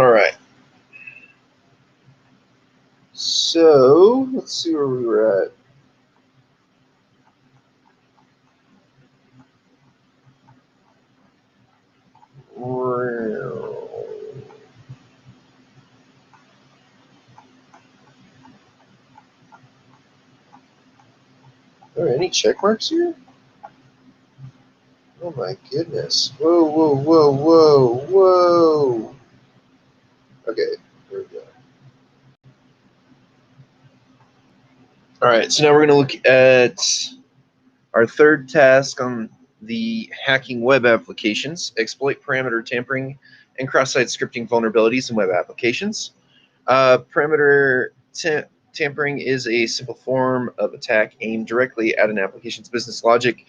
All right. So let's see where we were at. Are there any check marks here? Oh my goodness. Whoa, whoa, whoa, whoa, whoa. Okay, here we go. All right, so now we're going to look at our third task on the hacking web applications, exploit parameter tampering and cross-site scripting vulnerabilities in web applications. Parameter tampering is a simple form of attack aimed directly at an application's business logic.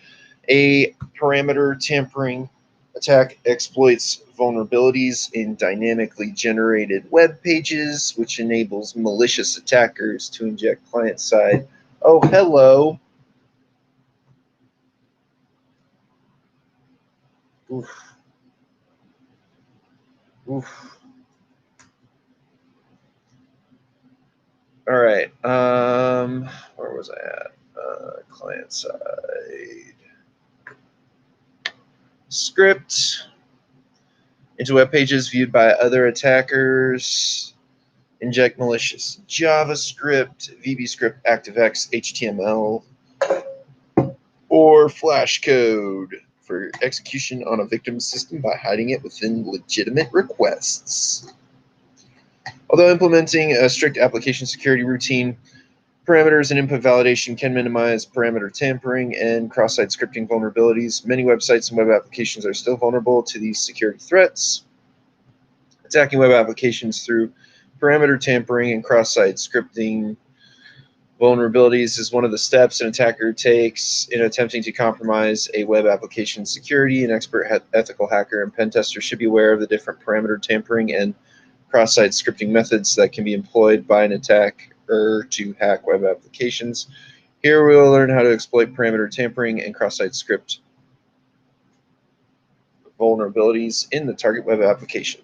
A parameter tampering attack exploits vulnerabilities in dynamically generated web pages, which enables malicious attackers to inject client-side. Oh, hello. Oof. Oof. All right. Where was I at? Client side. Script into web pages viewed by other attackers. Inject malicious JavaScript, VBScript, ActiveX, HTML, or Flash code for execution on a victim's system by hiding it within legitimate requests. Although implementing a strict application security routine, parameters and input validation can minimize parameter tampering and cross-site scripting vulnerabilities. Many websites and web applications are still vulnerable to these security threats. Attacking web applications through parameter tampering and cross-site scripting vulnerabilities is one of the steps an attacker takes in attempting to compromise a web application's security. An expert ethical hacker and pen tester should be aware of the different parameter tampering and cross-site scripting methods that can be employed by an attacker to hack web applications. Here we will learn how to exploit parameter tampering and cross-site script vulnerabilities in the target web application.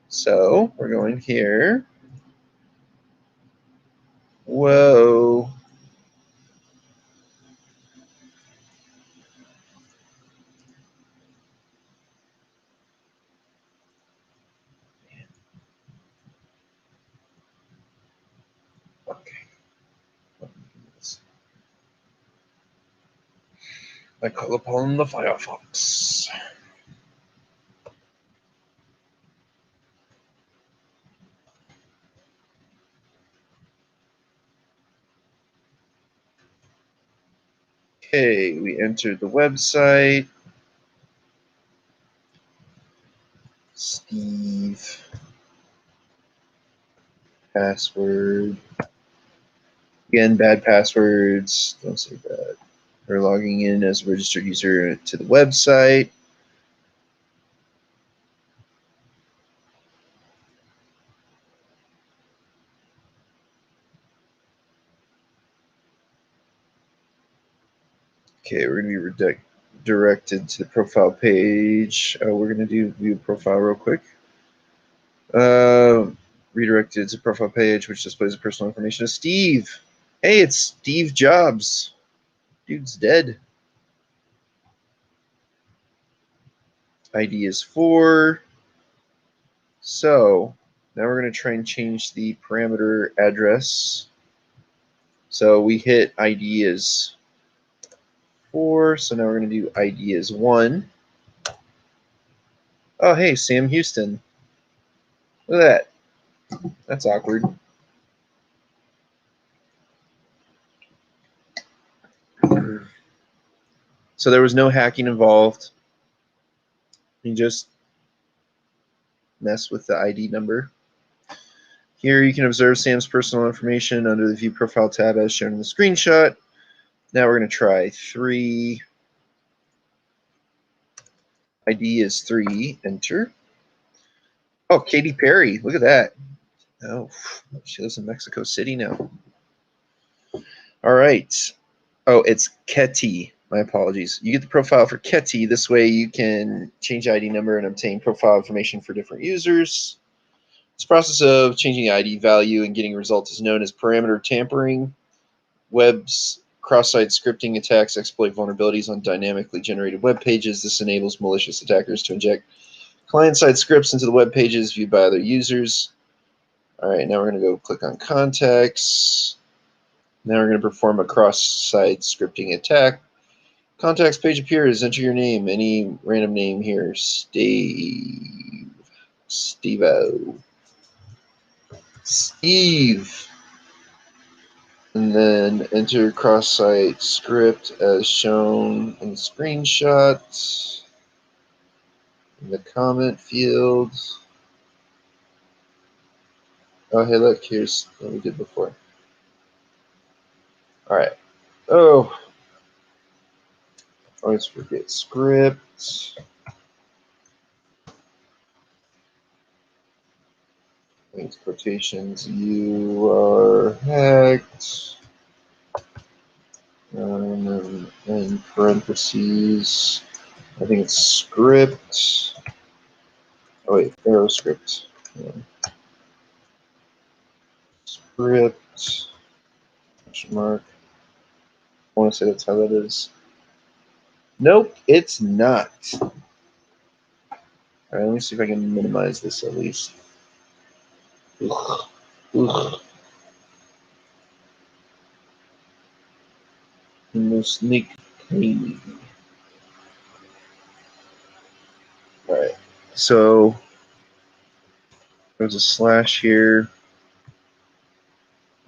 So we're going here. Whoa. Okay. I call upon the Firefox. Okay, we entered the website. Steve. Password. Again, bad passwords. Don't say that. We're logging in as a registered user to the website. Okay, we're going to be directed to the profile page. We're going to do view profile real quick. Redirected to profile page, which displays the personal information of Steve. Hey, it's Steve Jobs. Dude's dead. ID is 4. So now we're going to try and change the parameter address. So we hit ID is 4. So now we're going to do ID is 1. Oh, hey, Sam Houston. Look at that. That's awkward. So there was no hacking involved. You just mess with the ID number. Here you can observe Sam's personal information under the View Profile tab as shown in the screenshot. Now we're going to try 3. ID is 3. Enter. Oh, Katy Perry. Look at that. Oh, she lives in Mexico City now. All right. Oh, it's Ketty. My apologies. You get the profile for Ketty. This way you can change the ID number and obtain profile information for different users. This process of changing the ID value and getting results is known as parameter tampering. Web's cross-site scripting attacks exploit vulnerabilities on dynamically generated web pages. This enables malicious attackers to inject client-side scripts into the web pages viewed by other users. All right, now we're going to go click on contacts. Now we're going to perform a cross-site scripting attack. Contacts page appears. Enter your name, any random name here. Steve. Steve-O. Steve. And then enter cross-site script as shown in the screenshot. In the comment field. Oh, hey, look, here's what we did before. All right. Oh, always forget script. Thanks, quotations. You are hacked. In parentheses, I think it's script. Oh wait, arrow script. Yeah. Script. Question mark. I want to say that's how that is. Nope, it's not. All right, let me see if I can minimize this at least. Ugh. Ugh. No sneak peek. All right, so there's a slash here,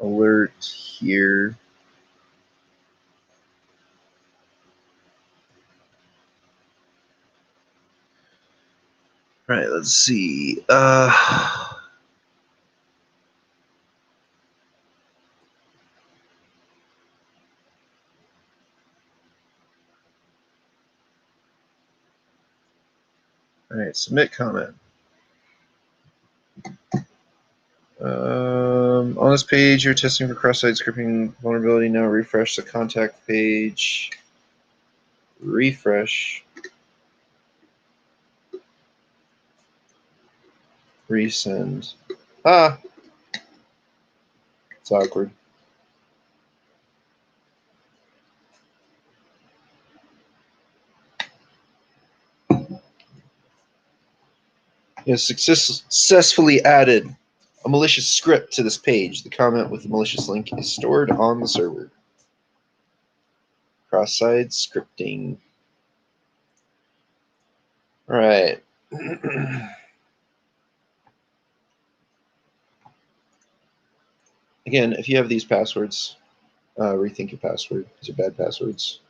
alert here. All right, let's see. All right, submit comment. On this page, you're testing for cross-site scripting vulnerability. Now refresh the contact page. Refresh. Resend. Ah! It's awkward. You have successfully added a malicious script to this page. The comment with the malicious link is stored on the server. Cross-site scripting. All right. Again, if you have these passwords, rethink your password. These are bad passwords.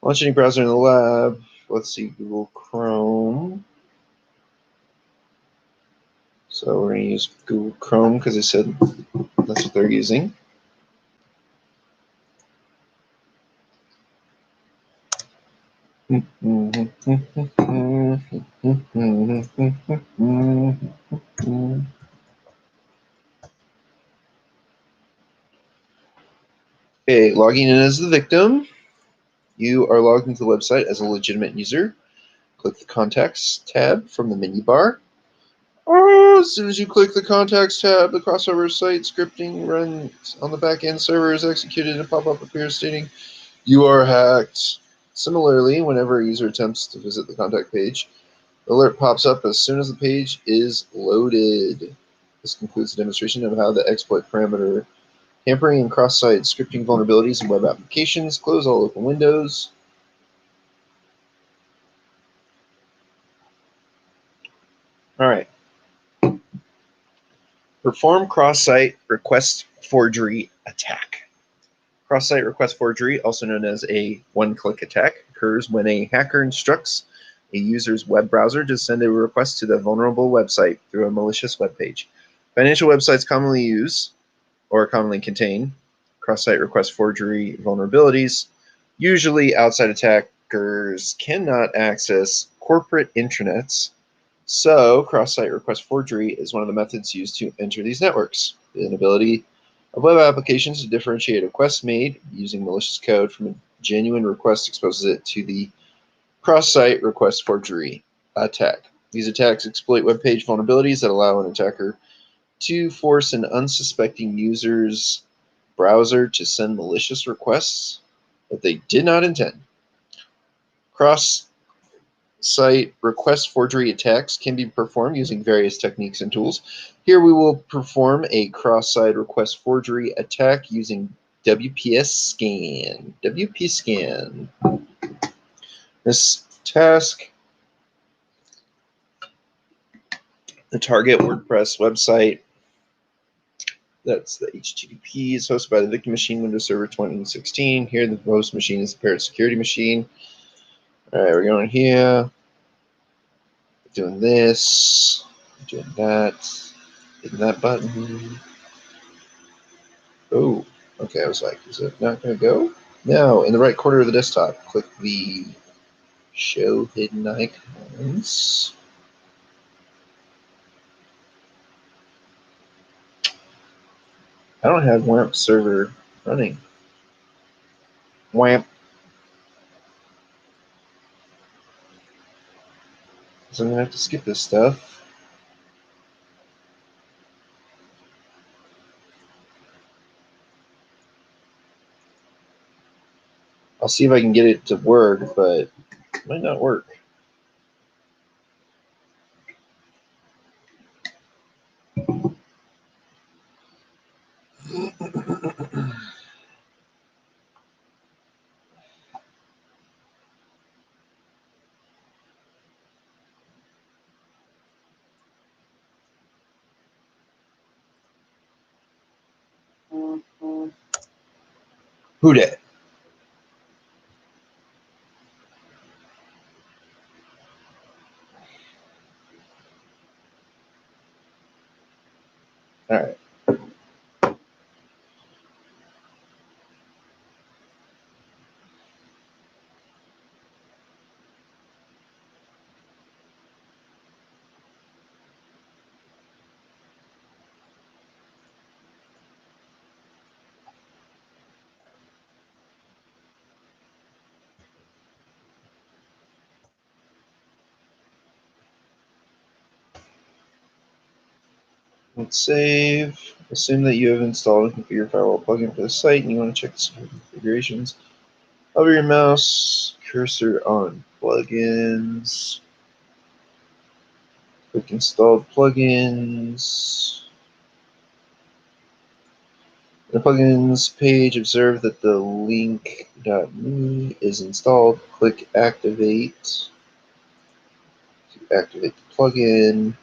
Launch any browser in the lab. Let's see, Google Chrome. So we're going to use Google Chrome because they said that's what they're using. Okay, logging in as the victim. You are logged into the website as a legitimate user. Click the Contacts tab from the menu bar. As soon as you click the Contacts tab, the crossover site scripting runs on the backend server is executed and a pop-up appears stating you are hacked. Similarly, whenever a user attempts to visit the contact page, the alert pops up as soon as the page is loaded. This concludes the demonstration of how to exploit parameter tampering and cross-site scripting vulnerabilities in web applications. Close all open windows. All right. Perform cross-site request forgery attack. Cross-site request forgery, also known as a one-click attack, occurs when a hacker instructs a user's web browser to send a request to the vulnerable website through a malicious web page. Financial websites commonly use or commonly contain cross-site request forgery vulnerabilities. Usually, outside attackers cannot access corporate intranets, so cross-site request forgery is one of the methods used to enter these networks. The inability of web applications to differentiate requests made using malicious code from genuine request exposes it to the cross-site request forgery attack. These attacks exploit web page vulnerabilities that allow an attacker to force an unsuspecting user's browser to send malicious requests that they did not intend. Cross-site request forgery attacks can be performed using various techniques and tools. Here we will perform a cross-site request forgery attack using WP Scan. This task, the target WordPress website, that's the HTTP, is hosted by the victim machine, Windows Server 2016. Here the host machine is the parent security machine. All right, we're going here, doing this, doing that, hitting that button. Oh, okay, I was like, is it not going to go? No, in the right corner of the desktop, click the Show Hidden Icons. I don't have WAMP server running. WAMP. So I'm going to have to skip this stuff. I'll see if I can get it to work, but it might not work. Who dat? All right. Let's save. Assume that you have installed and configured firewall plugin for the site, and you want to check the security configurations. Hover your mouse cursor on plugins. Click installed plugins. In the plugins page, observe that the link.me is installed. Click activate to activate the plugin.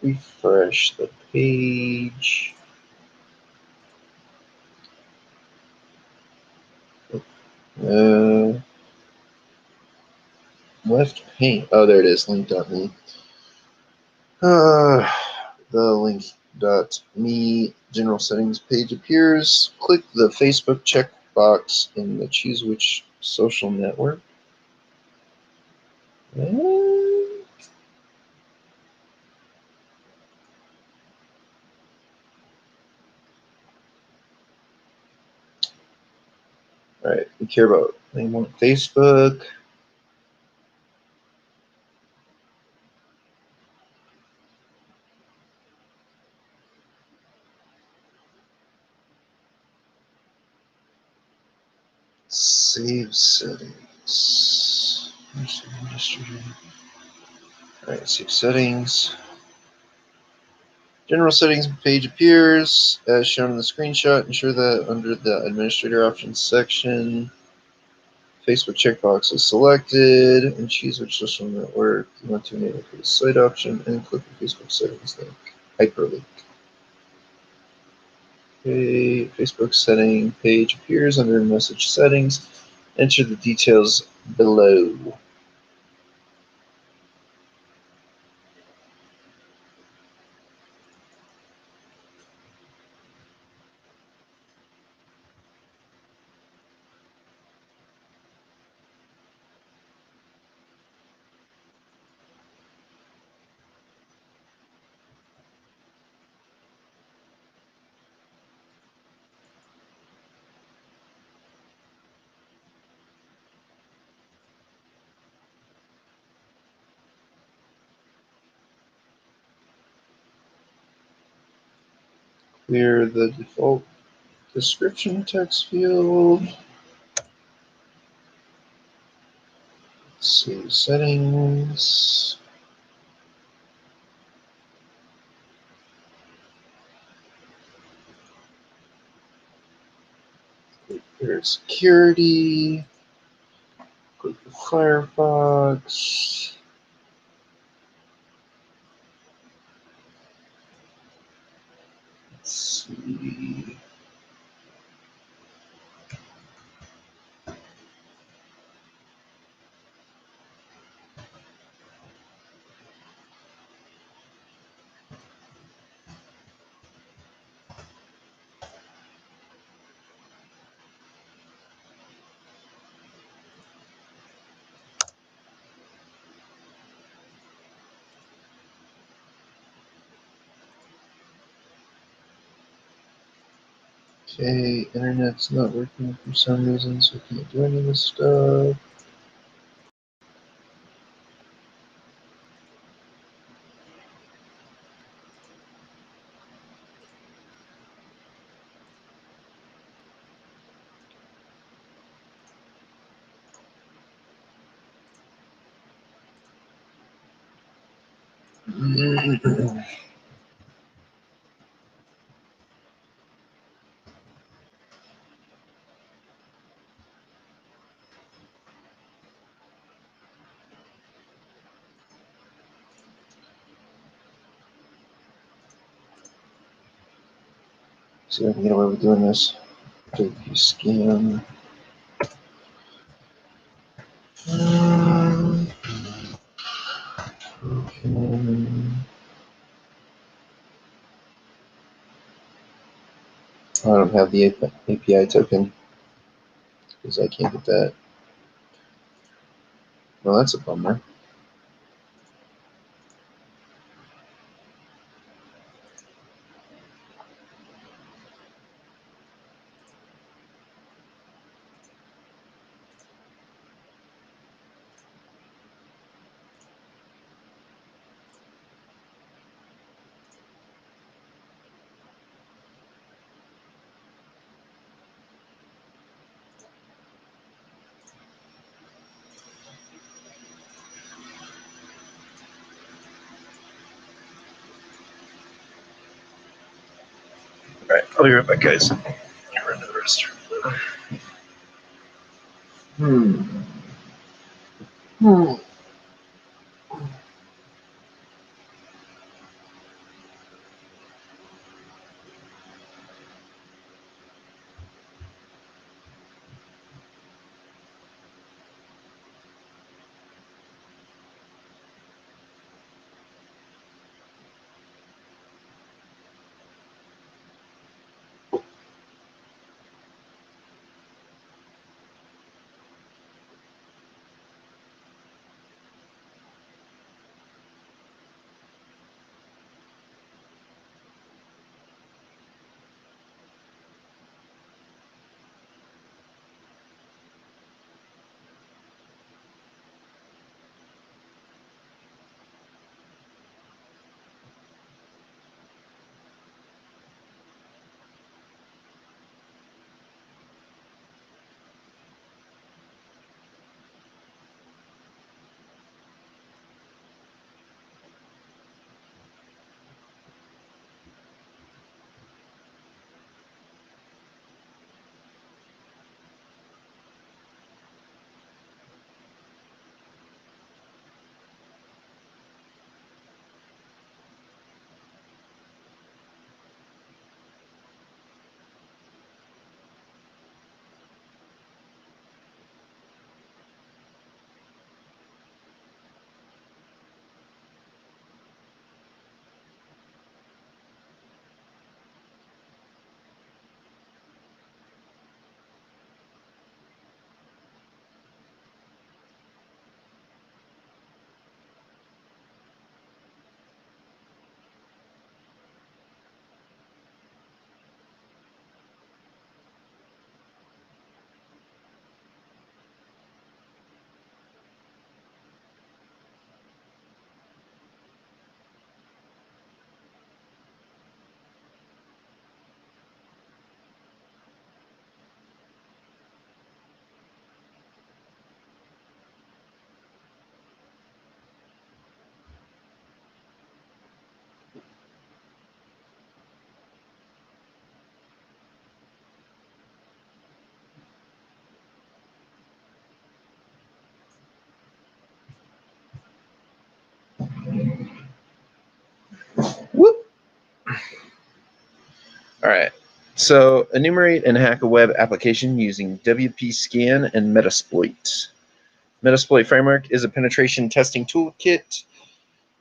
Refresh the page. Left pane. Oh, there it is. Link.me. The link.me general settings page appears. Click the Facebook checkbox in the choose which social network. All right, we care about they want Facebook. Save settings. All right, save settings. General settings page appears as shown in the screenshot. Ensure that under the administrator options section, Facebook checkbox is selected and choose which social network you want to enable for the site option and click the Facebook settings link, hyperlink. Okay, Facebook setting page appears under message settings. Enter the details below. Clear the default description text field. Let's see, settings. Clear security. Click the Firefox. Let's see. Okay, internet's not working for some reason, so I can't do any of this stuff. See if I can get away with doing this. JP scan. Okay. I don't have the API token because I can't get that. Well, that's a bummer. All right, I'll be right back, guys. Run to the restroom. All right. So enumerate and hack a web application using WP-Scan and Metasploit. Metasploit Framework is a penetration testing toolkit,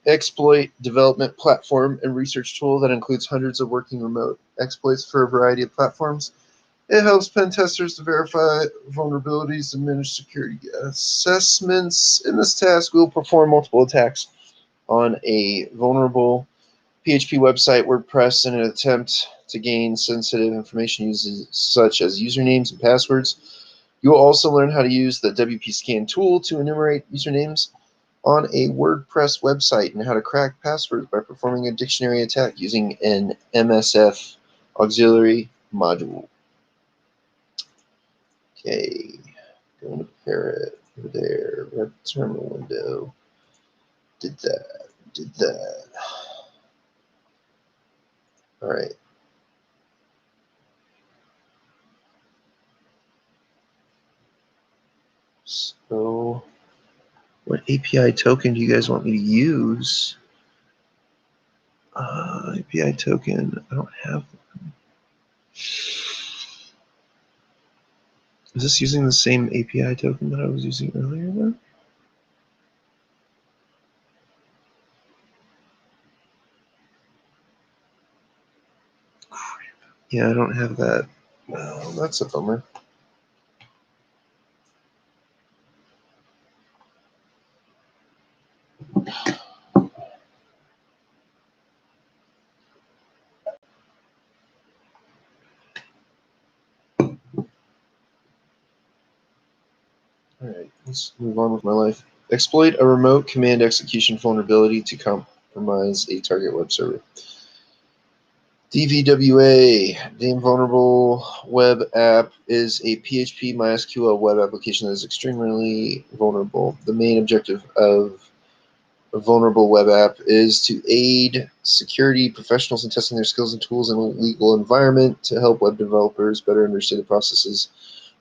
exploit development platform, and research tool that includes hundreds of working remote exploits for a variety of platforms. It helps pen testers to verify vulnerabilities and manage security assessments. In this task, we will perform multiple attacks on a vulnerable PHP website, WordPress, in an attempt to gain sensitive information such as usernames and passwords. You will also learn how to use the WP-Scan tool to enumerate usernames on a WordPress website and how to crack passwords by performing a dictionary attack using an MSF auxiliary module. Okay, going to Parrot over there, web terminal window. Did that. All right. So, what API token do you guys want me to use? API token, I don't have one. Is this using the same API token that I was using earlier then? Yeah, I don't have that. Oh, that's a bummer. All right, let's move on with my life. Exploit a remote command execution vulnerability to compromise a target web server. DVWA, Dame Vulnerable Web App, is a PHP MySQL web application that is extremely vulnerable. The main objective of a vulnerable web app is to aid security professionals in testing their skills and tools in a legal environment, to help web developers better understand the processes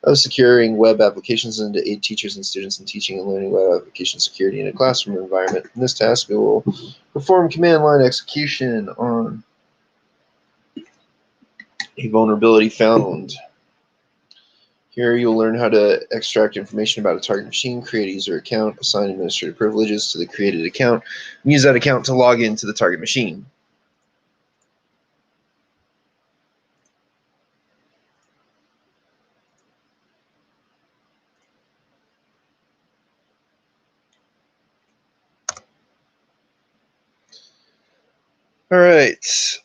of securing web applications, and to aid teachers and students in teaching and learning web application security in a classroom environment. In this task, we will perform command line execution on a vulnerability found. Here you'll learn how to extract information about a target machine, create a user account, assign administrative privileges to the created account, and use that account to log into the target machine. All right.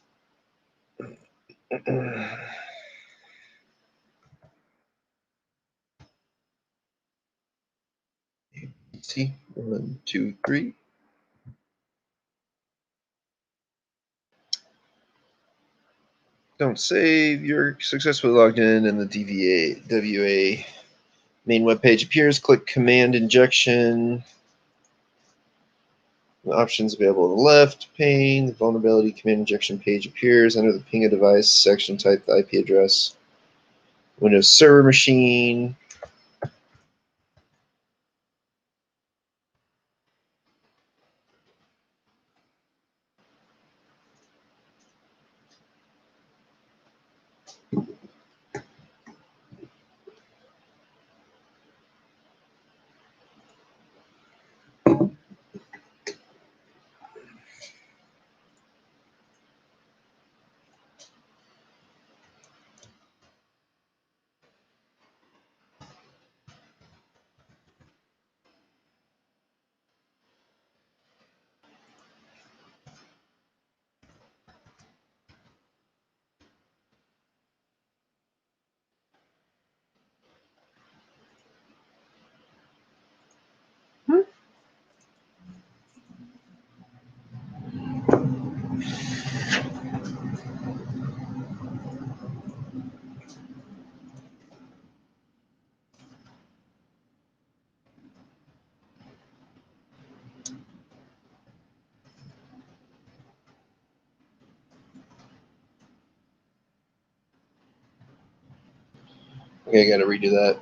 See, 1, 2, 3. Don't save. You're successfully logged in, and the DVWA main web page appears. Click Command Injection. The options available on the left pane. The vulnerability command injection page appears. Under the ping a device section, type the IP address. Windows Server Machine. Okay, I gotta redo that.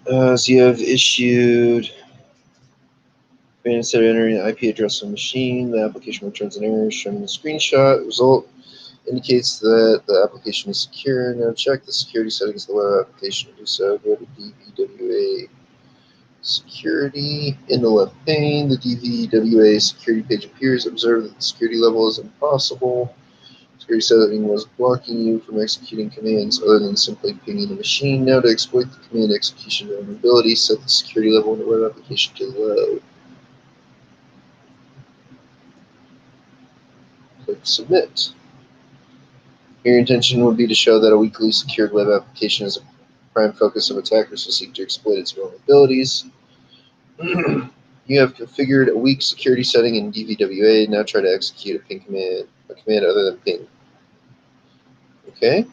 So you have issued, instead of entering the IP address of the machine, the application returns an error shown in the screenshot. The result indicates that the application is secure. Now check the security settings of the web application. To do so, go to DVWA Security. In the left pane, the DVWA security page appears. Observe that the security level is impossible. Security setting was blocking you from executing commands other than simply pinging the machine. Now to exploit the command execution vulnerability, set the security level in the web application to low. Click Submit. Your intention would be to show that a weakly secured web application is a prime focus of attackers who seek to exploit its vulnerabilities. You have configured a weak security setting in DVWA. Now try to execute a command other than ping. Okay.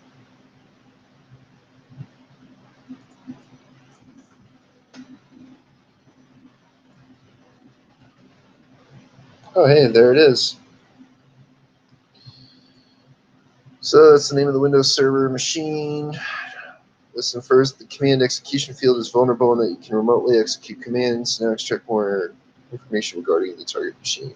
Oh, hey, there it is. So that's the name of the Windows Server machine. Listen first, the command execution field is vulnerable and that you can remotely execute commands. Now extract more information regarding the target machine.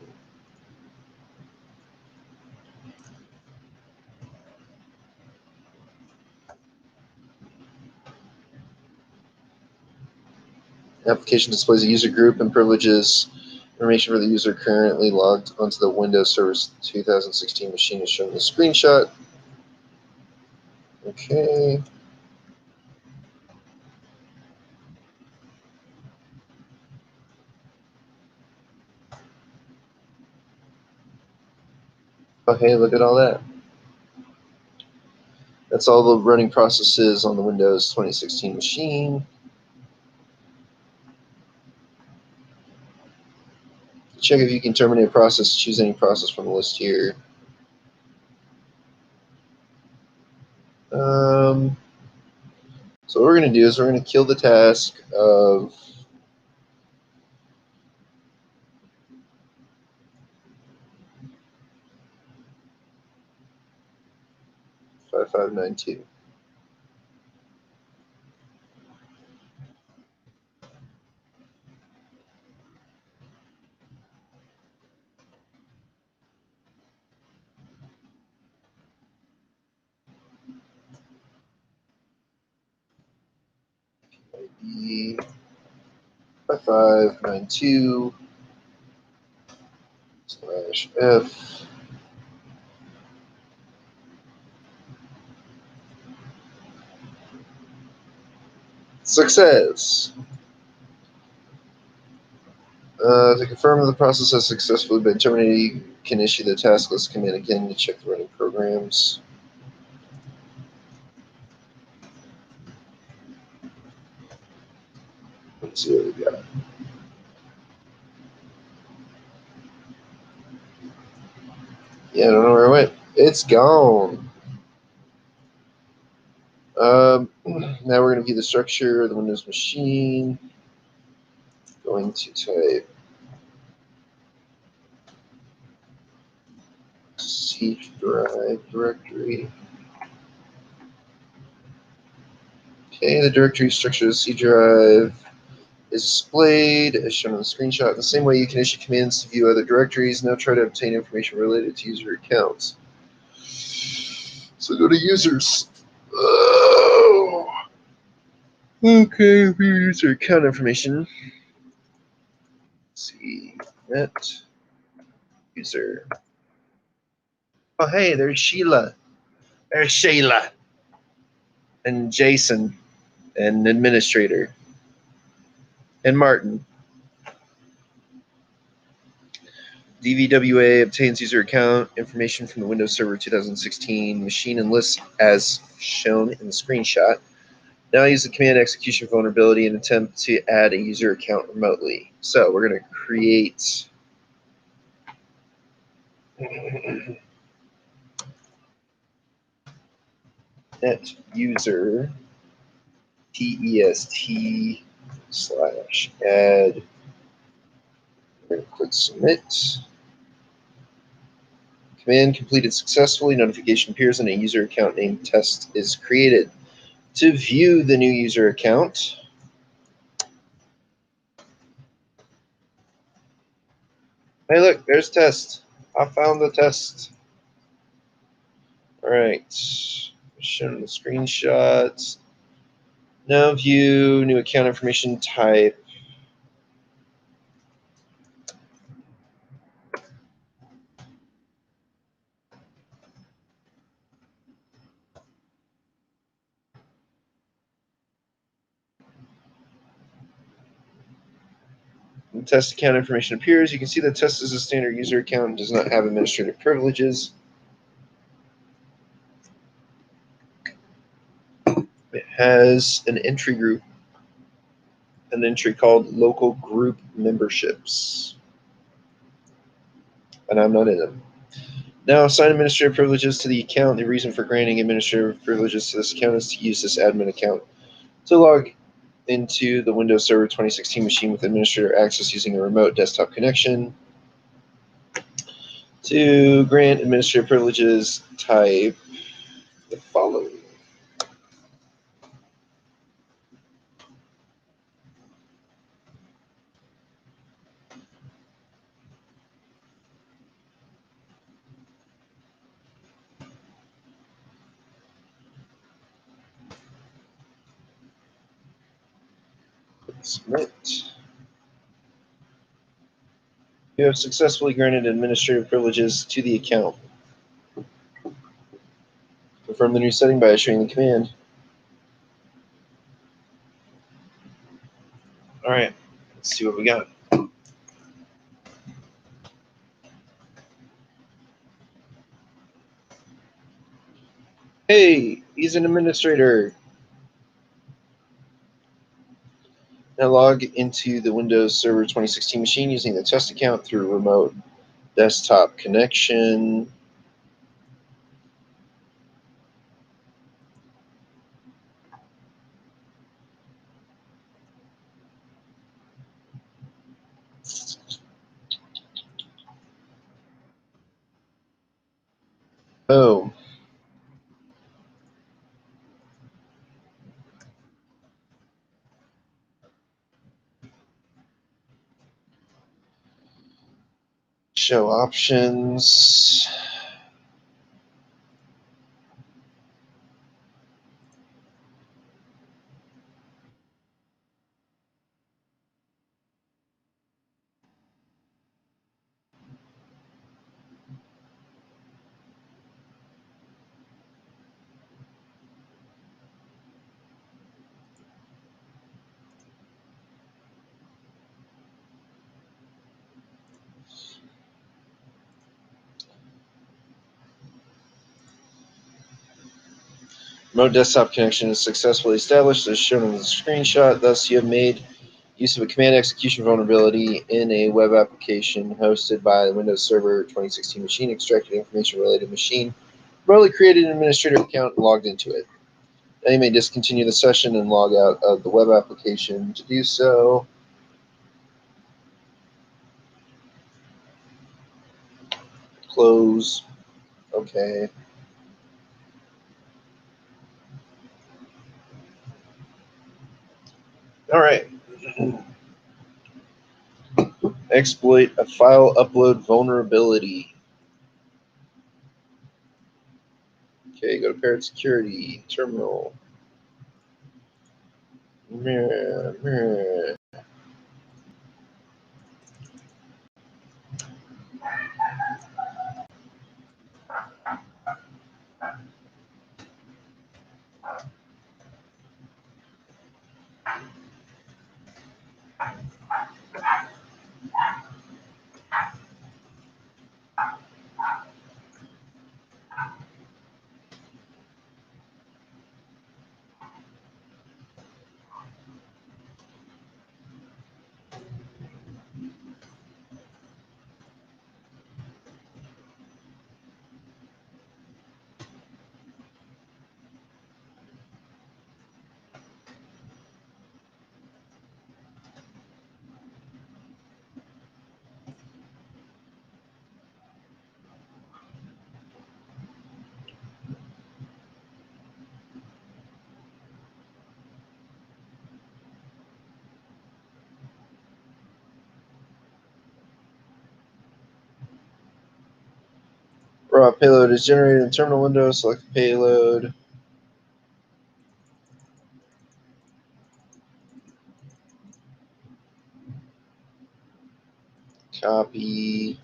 The application displays a user group and privileges. Information for the user currently logged onto the Windows Server 2016 machine is shown in the screenshot. Okay. Okay, look at all that. That's all the running processes on the Windows 2016 machine. Check if you can terminate a process. Choose any process from the list here. So what we're going to do is we're going to kill the task of .5592. ID 5592 /F. Success. To confirm that the process has successfully been terminated, you can issue the task list command again to check the running programs. Let's see what we got. Yeah, I don't know where it went. It's gone. Now we're going to view the structure of the Windows machine. Going to type C drive directory. Okay, the directory structure of C drive is displayed as shown on the screenshot. The same way you can issue commands to view other directories. Now try to obtain information related to user accounts. So go to users. Oh. Okay, view user account information. Let's see, net user. Oh, hey, there's Sheila. There's Shayla. And Jason, and administrator. And Martin. DVWA obtains user account information from the Windows Server 2016 machine and lists as shown in the screenshot. Now use the command execution vulnerability and attempt to add a user account remotely. So we're going to create net user test/add. We're going to click submit. Command completed successfully. Notification appears and a user account named test is created. To view the new user account, Hey, look, there's test. I found the test. All right. Showing the screenshots. Now view, new account information type. When the test account information appears, you can see the test is a standard user account and does not have administrative privileges. It has an entry group, an entry called local group memberships, and I'm not in them. Now, assign administrative privileges to the account. The reason for granting administrative privileges to this account is to use this admin account to log into the Windows Server 2016 machine with administrator access using a remote desktop connection. To grant administrative privileges, type the following. Submit. You have successfully granted administrative privileges to the account. Confirm the new setting by issuing the command. All right, let's see what we got. Hey, he's an administrator. Now log into the Windows Server 2016 machine using the test account through a remote desktop connection. Oh, show options. Remote desktop connection is successfully established as shown in the screenshot. Thus, you have made use of a command execution vulnerability in a web application hosted by the Windows Server 2016 machine, extracted information related to the machine, remotely created an administrator account, and logged into it. Now you may discontinue the session and log out of the web application. To do so, close. Okay. All right. Exploit a file upload vulnerability. Okay, go to Parrot Security, Terminal. Raw payload is generated in the terminal window. Select the payload. Copy.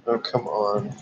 Oh, come on.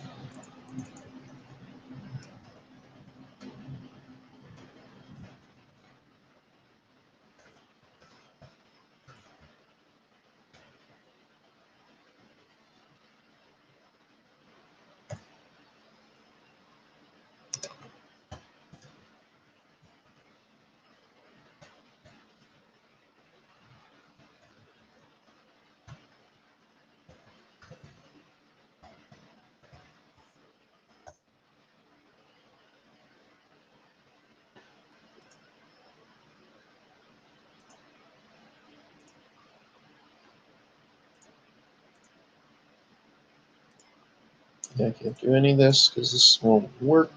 I can't do any of this because this won't work.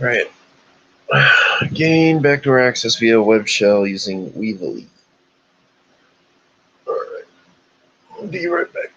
Right. Gain backdoor access via web shell using Weevily. All right. I'll be right back.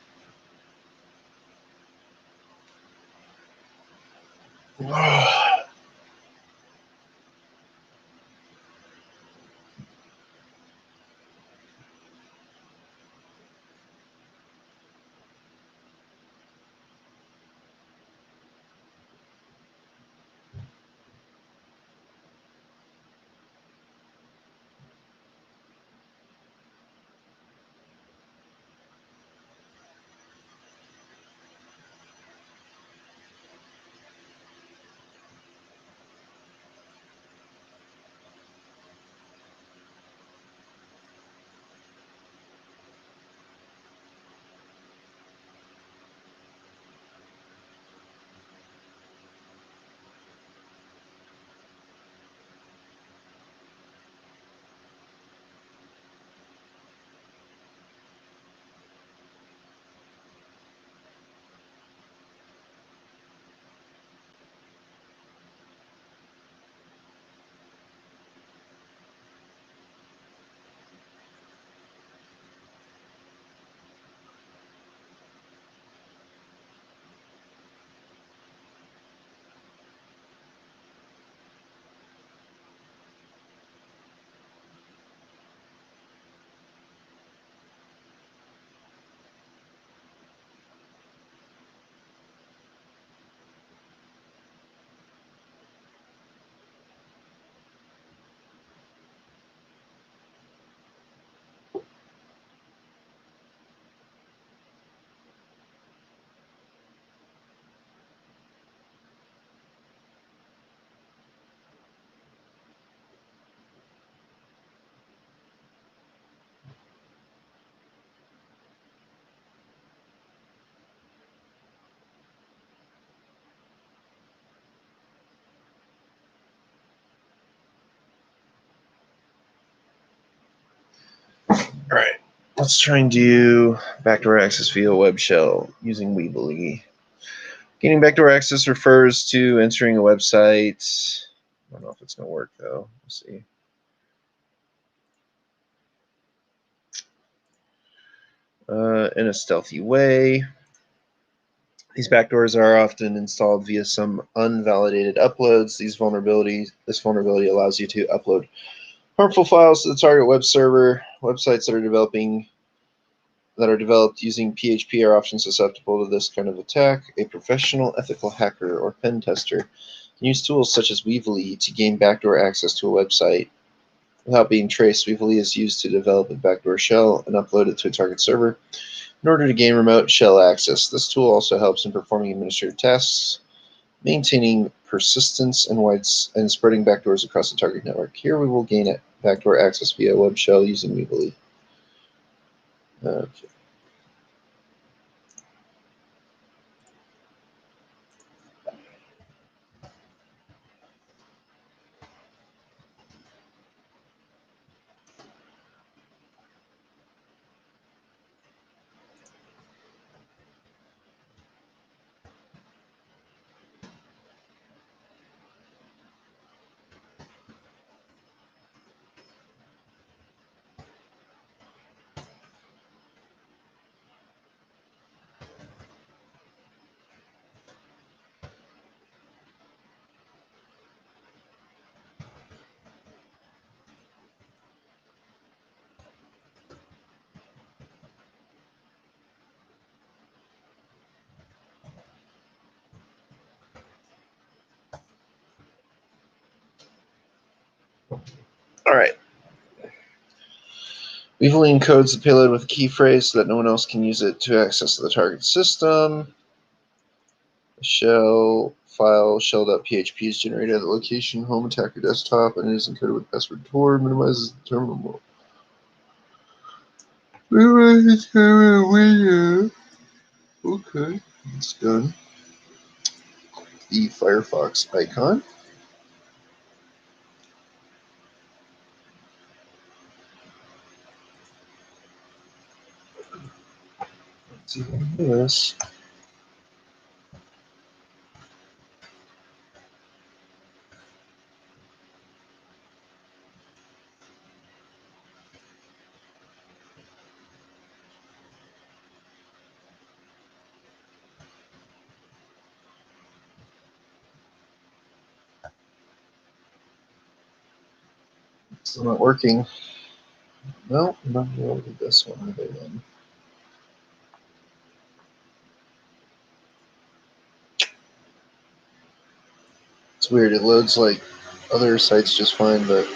All right, let's try and do backdoor access via web shell using Weebly. Gaining backdoor access refers to entering a website. I don't know if it's going to work though. Let's see. In a stealthy way. These backdoors are often installed via some unvalidated uploads. This vulnerability allows you to upload harmful files to the target web server. Websites that are developed using PHP are often susceptible to this kind of attack. A professional ethical hacker or pen tester can use tools such as Weebly to gain backdoor access to a website. Without being traced, Weebly is used to develop a backdoor shell and upload it to a target server in order to gain remote shell access. This tool also helps in performing administrative tasks, maintaining persistence, and spreading backdoors across the target network. Here we will gain backdoor access via web shell using Weebly. Okay. All right. Weebly encodes the payload with a key phrase so that no one else can use it to access the target system. The shell file shell.php is generated at the location home attacker desktop and it is encoded with password Tor, minimizes the terminal. Minimizes the terminal window. Okay, it's done. The Firefox icon. Let's see this. Still not working. No, I'm not going to do this one either then. It's weird. It loads like other sites just fine, but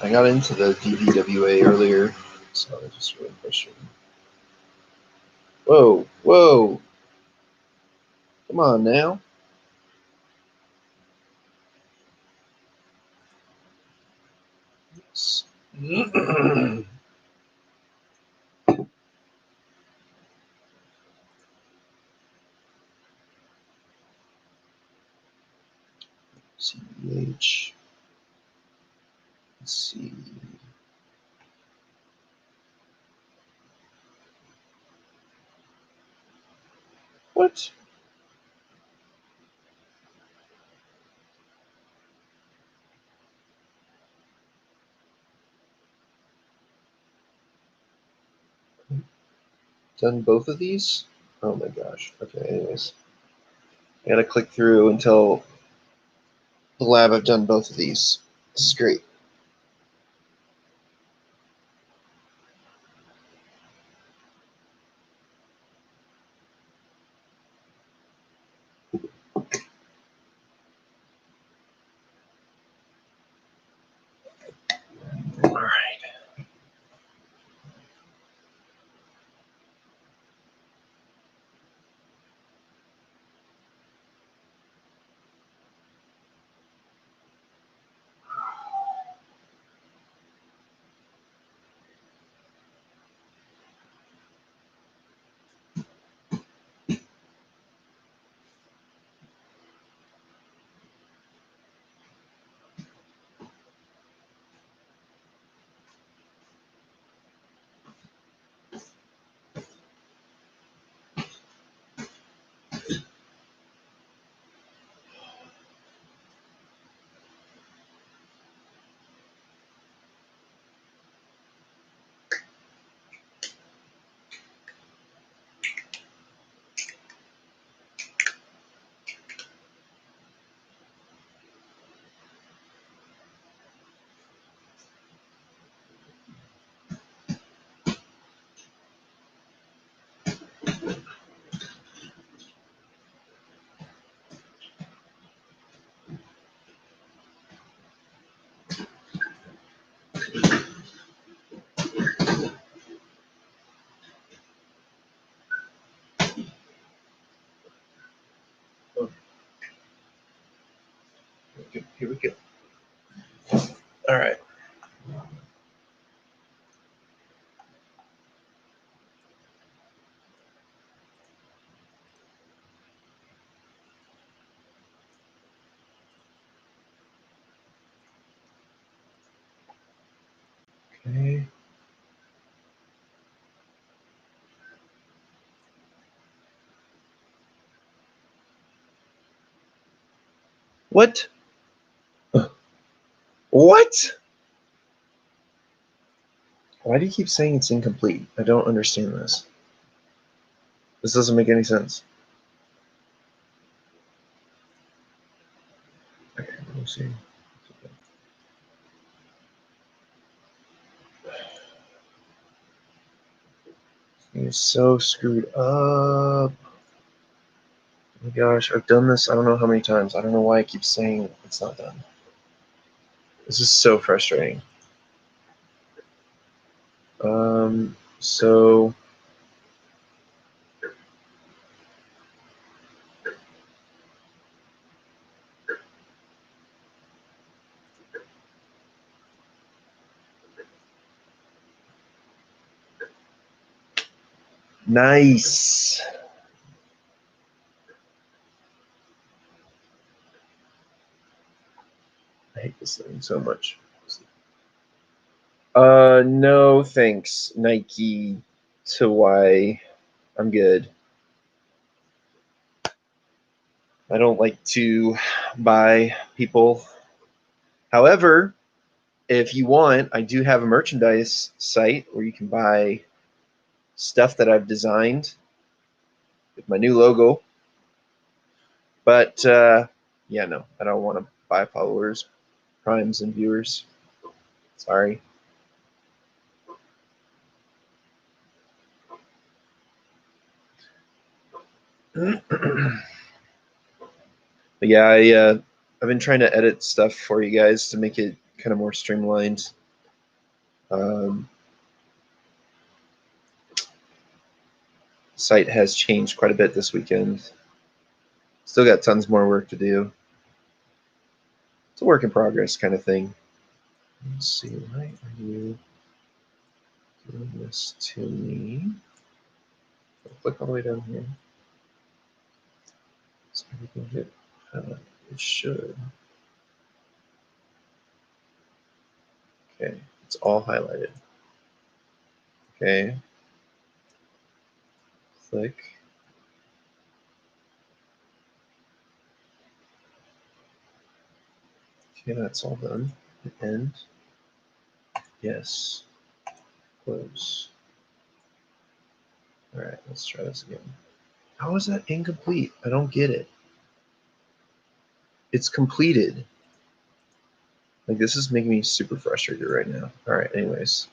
I got into the DVWA earlier, so I just really frustrated. Whoa, whoa! Come on now. CDH. Let's see. What? Done both of these? Oh my gosh. Okay, anyways. I gotta click through until the lab I've done both of these. This is great. All right. Here we go. All right. Okay. What? What? Why do you keep saying it's incomplete? I don't understand this. This doesn't make any sense. Okay, let me see. He's so screwed up. Oh my gosh, I've done this I don't know how many times. I don't know why I keep saying it's not done. This is so frustrating. So nice. I hate this thing so much. No thanks, Nike to Y. I'm good. I don't like to buy people. However, if you want, I do have a merchandise site where you can buy stuff that I've designed with my new logo. But yeah, no, I don't want to buy followers, primes, and viewers. Sorry. But yeah, I've been trying to edit stuff for you guys to make it kind of more streamlined. Site has changed quite a bit this weekend. Still got tons more work to do. It's a work in progress kind of thing. Let's see, why are you doing this to me? I'll click all the way down here. So everything hit it should. Okay, it's all highlighted. Okay. Click. Okay, that's all done. End. Yes. Close. All right, let's try this again. How is that incomplete? I don't get it. It's completed. Like, this is making me super frustrated right now. All right, anyways.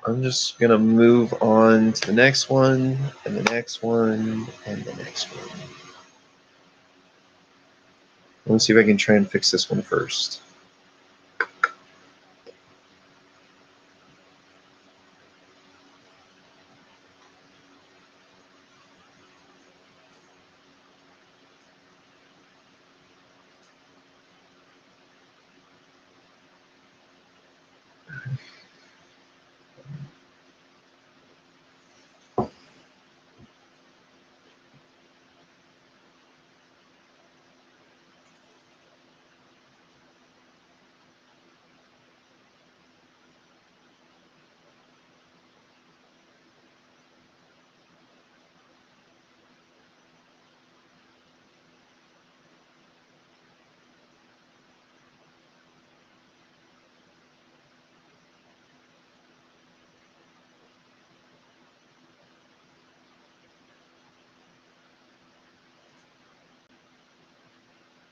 I'm just going to move on to the next one, and the next one, and the next one. Let's see if I can try and fix this one first.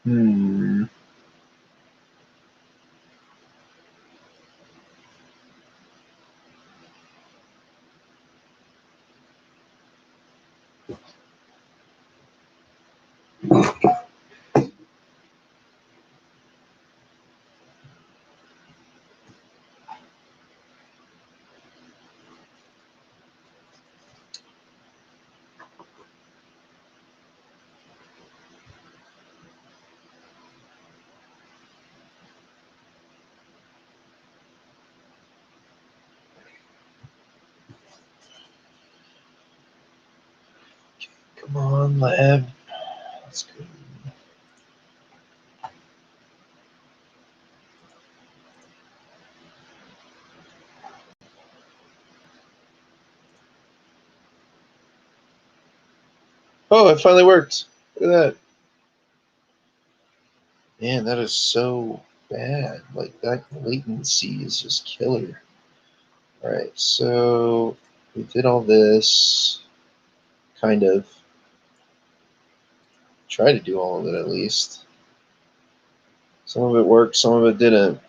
Hmm. Come on, lab. Let's go. Oh, it finally worked. Look at that. Man, that is so bad. Like, that latency is just killer. All right, so we did all this. Kind of. Try to do all of it at least. Some of it worked, some of it didn't.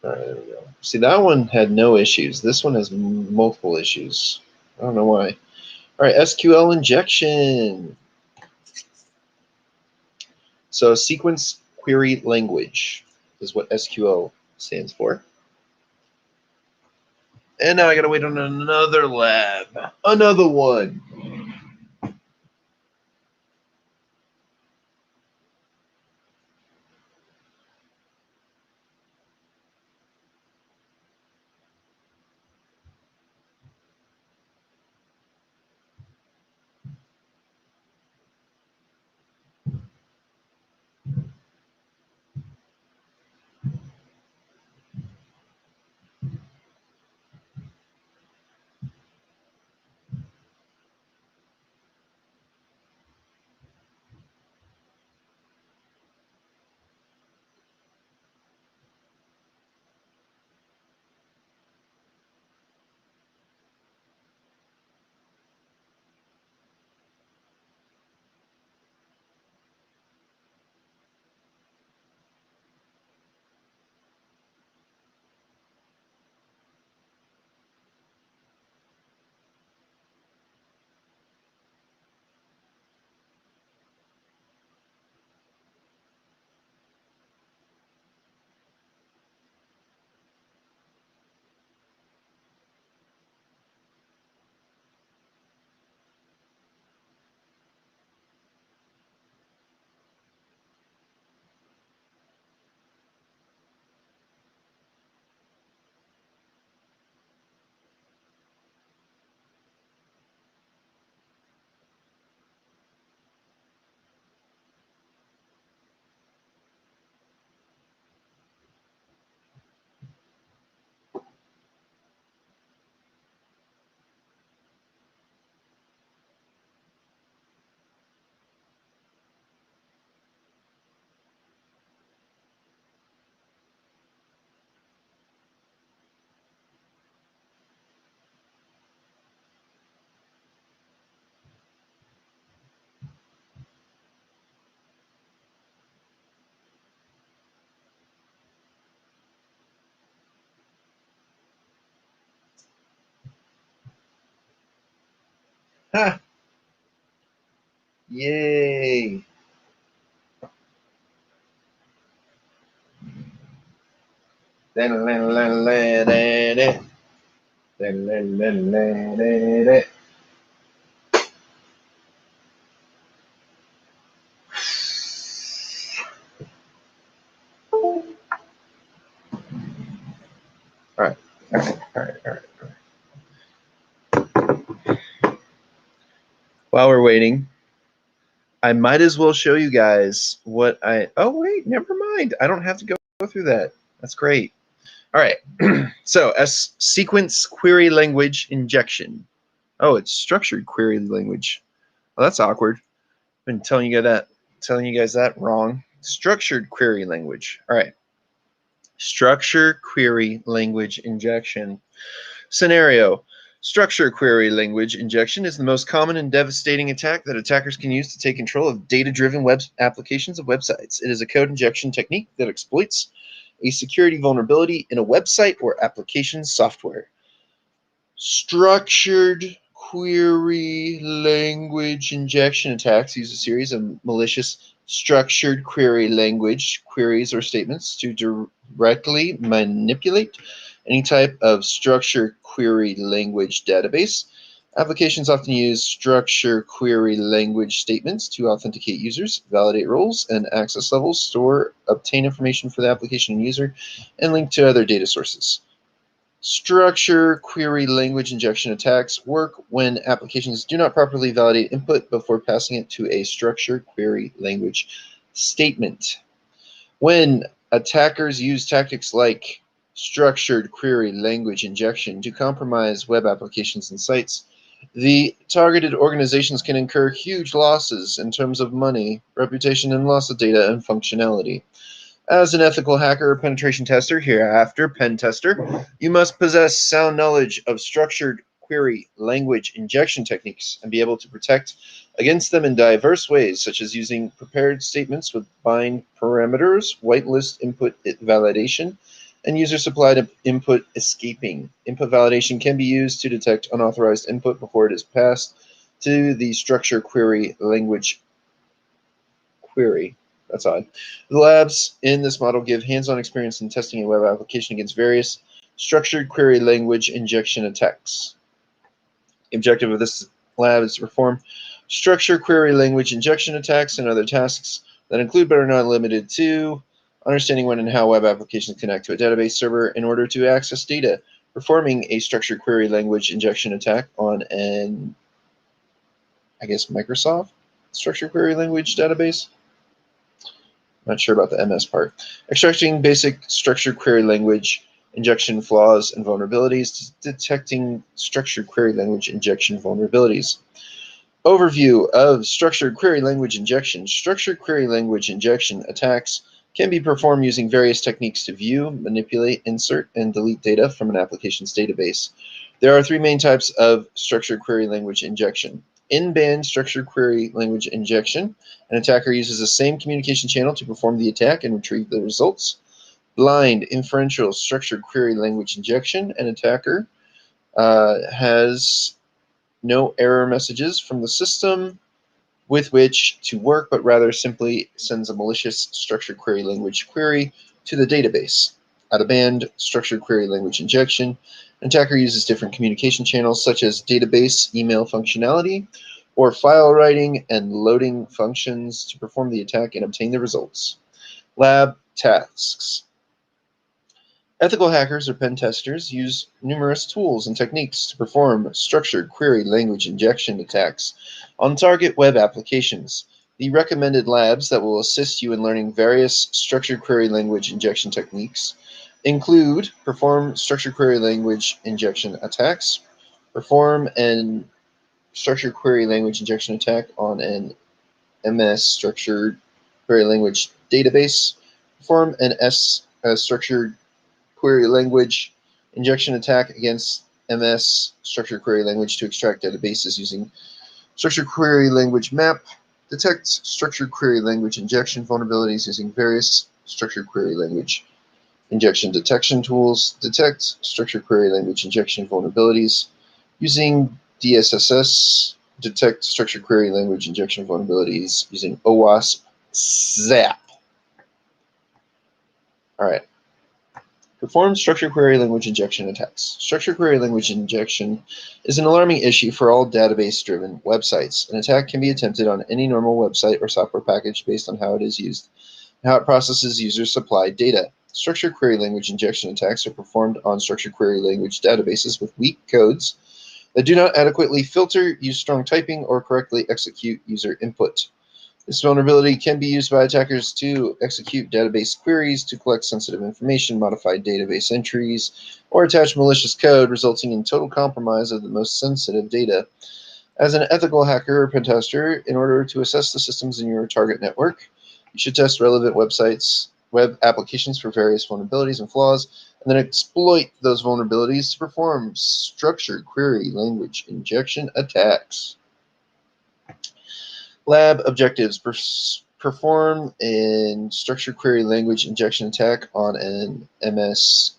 All right, there we go. See, that one had no issues. This one has multiple issues. I don't know why. All right, SQL injection. So sequence query language is what SQL stands for. And now I got to wait on another lab. Another one. Ha! Yay! All right, all right. While we're waiting, I might as well show you guys what oh wait, never mind. I don't have to go through that. That's great. All right, so as sequence query language injection. Oh, it's structured query language. Well, that's awkward. I've been telling you guys that wrong. Structured query language. All right. Structure query language injection. Scenario. Structure query language injection is the most common and devastating attack that attackers can use to take control of data-driven web applications of websites. It is a code injection technique that exploits a security vulnerability in a website or application software. Structured query language injection attacks use a series of malicious structured query language queries or statements to directly manipulate any type of structured query language database. Applications often use structure query language statements to authenticate users, validate roles and access levels, store, obtain information for the application and user, and link to other data sources. Structure query language injection attacks work when applications do not properly validate input before passing it to a structure query language statement. When attackers use tactics like structured query language injection to compromise web applications and sites, the targeted organizations can incur huge losses in terms of money, reputation, and loss of data and functionality. As an ethical hacker or penetration tester, hereafter pen tester, you must possess sound knowledge of structured query language injection techniques and be able to protect against them in diverse ways, such as using prepared statements with bind parameters, whitelist input validation, and user-supplied input escaping. Input validation can be used to detect unauthorized input before it is passed to the structure query language query. That's odd. The labs in this model give hands-on experience in testing a web application against various structured query language injection attacks. The objective of this lab is to perform structured query language injection attacks and other tasks that include but are not limited to understanding when and how web applications connect to a database server in order to access data, performing a structured query language injection attack on an, I guess, Microsoft structured query language database. Not sure about the MS part. Extracting basic structured query language injection flaws and vulnerabilities, detecting structured query language injection vulnerabilities. Overview of structured query language injection. Structured query language injection attacks can be performed using various techniques to view, manipulate, insert, and delete data from an application's database. There are three main types of structured query language injection. In-band structured query language injection. An attacker uses the same communication channel to perform the attack and retrieve the results. Blind inferential structured query language injection. An attacker has no error messages from the system with which to work, but rather simply sends a malicious structured query language query to the database. Out-of-band structured query language injection. An attacker uses different communication channels such as database email functionality or file writing and loading functions to perform the attack and obtain the results. Lab tasks. Ethical hackers or pen testers use numerous tools and techniques to perform structured query language injection attacks on target web applications. The recommended labs that will assist you in learning various structured query language injection techniques include perform structured query language injection attacks, perform an structured query language injection attack on an MS structured query language database, perform an structured query language injection attack against MS structured query language to extract databases using structured query language map, detect structured query language injection vulnerabilities using various structured query language injection detection tools, detect structured query language injection vulnerabilities using DSSS, detect structured query language injection vulnerabilities using OWASP ZAP. All right. Perform structured query language injection attacks. Structured query language injection is an alarming issue for all database-driven websites. An attack can be attempted on any normal website or software package based on how it is used and how it processes user-supplied data. Structured query language injection attacks are performed on structured query language databases with weak codes that do not adequately filter, use strong typing, or correctly execute user input. This vulnerability can be used by attackers to execute database queries to collect sensitive information, modify database entries, or attach malicious code, resulting in total compromise of the most sensitive data. As an ethical hacker or pen tester, in order to assess the systems in your target network, you should test relevant web applications for various vulnerabilities and flaws, and then exploit those vulnerabilities to perform structured query language injection attacks. Lab objectives. Perform a structured query language injection attack on an MS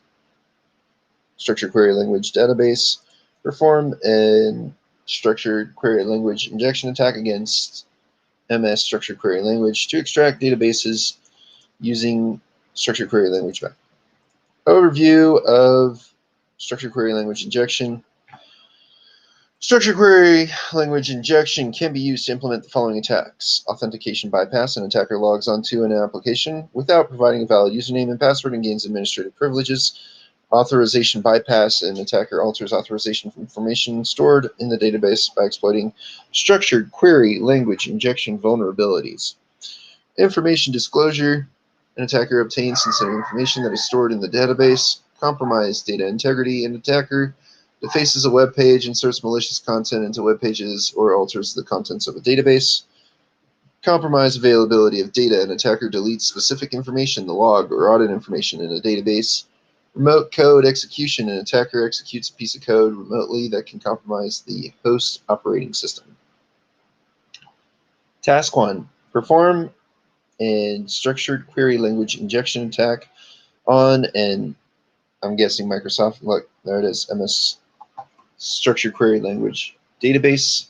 structured query language database. Perform a structured query language injection attack against MS structured query language to extract databases using structured query language map. Overview of structured query language injection. Structured query language injection can be used to implement the following attacks. Authentication bypass. An attacker logs onto an application without providing a valid username and password and gains administrative privileges. Authorization bypass. An attacker alters authorization information stored in the database by exploiting structured query language injection vulnerabilities. Information disclosure. An attacker obtains sensitive information that is stored in the database. Compromise data integrity. An attacker defaces a web page, inserts malicious content into web pages, or alters the contents of a database. Compromise availability of data. An attacker deletes specific information, the log or audit information in a database. Remote code execution. An attacker executes a piece of code remotely that can compromise the host operating system. Task 1. Perform a structured query language injection attack on an, I'm guessing Microsoft, look, there it is, MS Structured Query Language Database.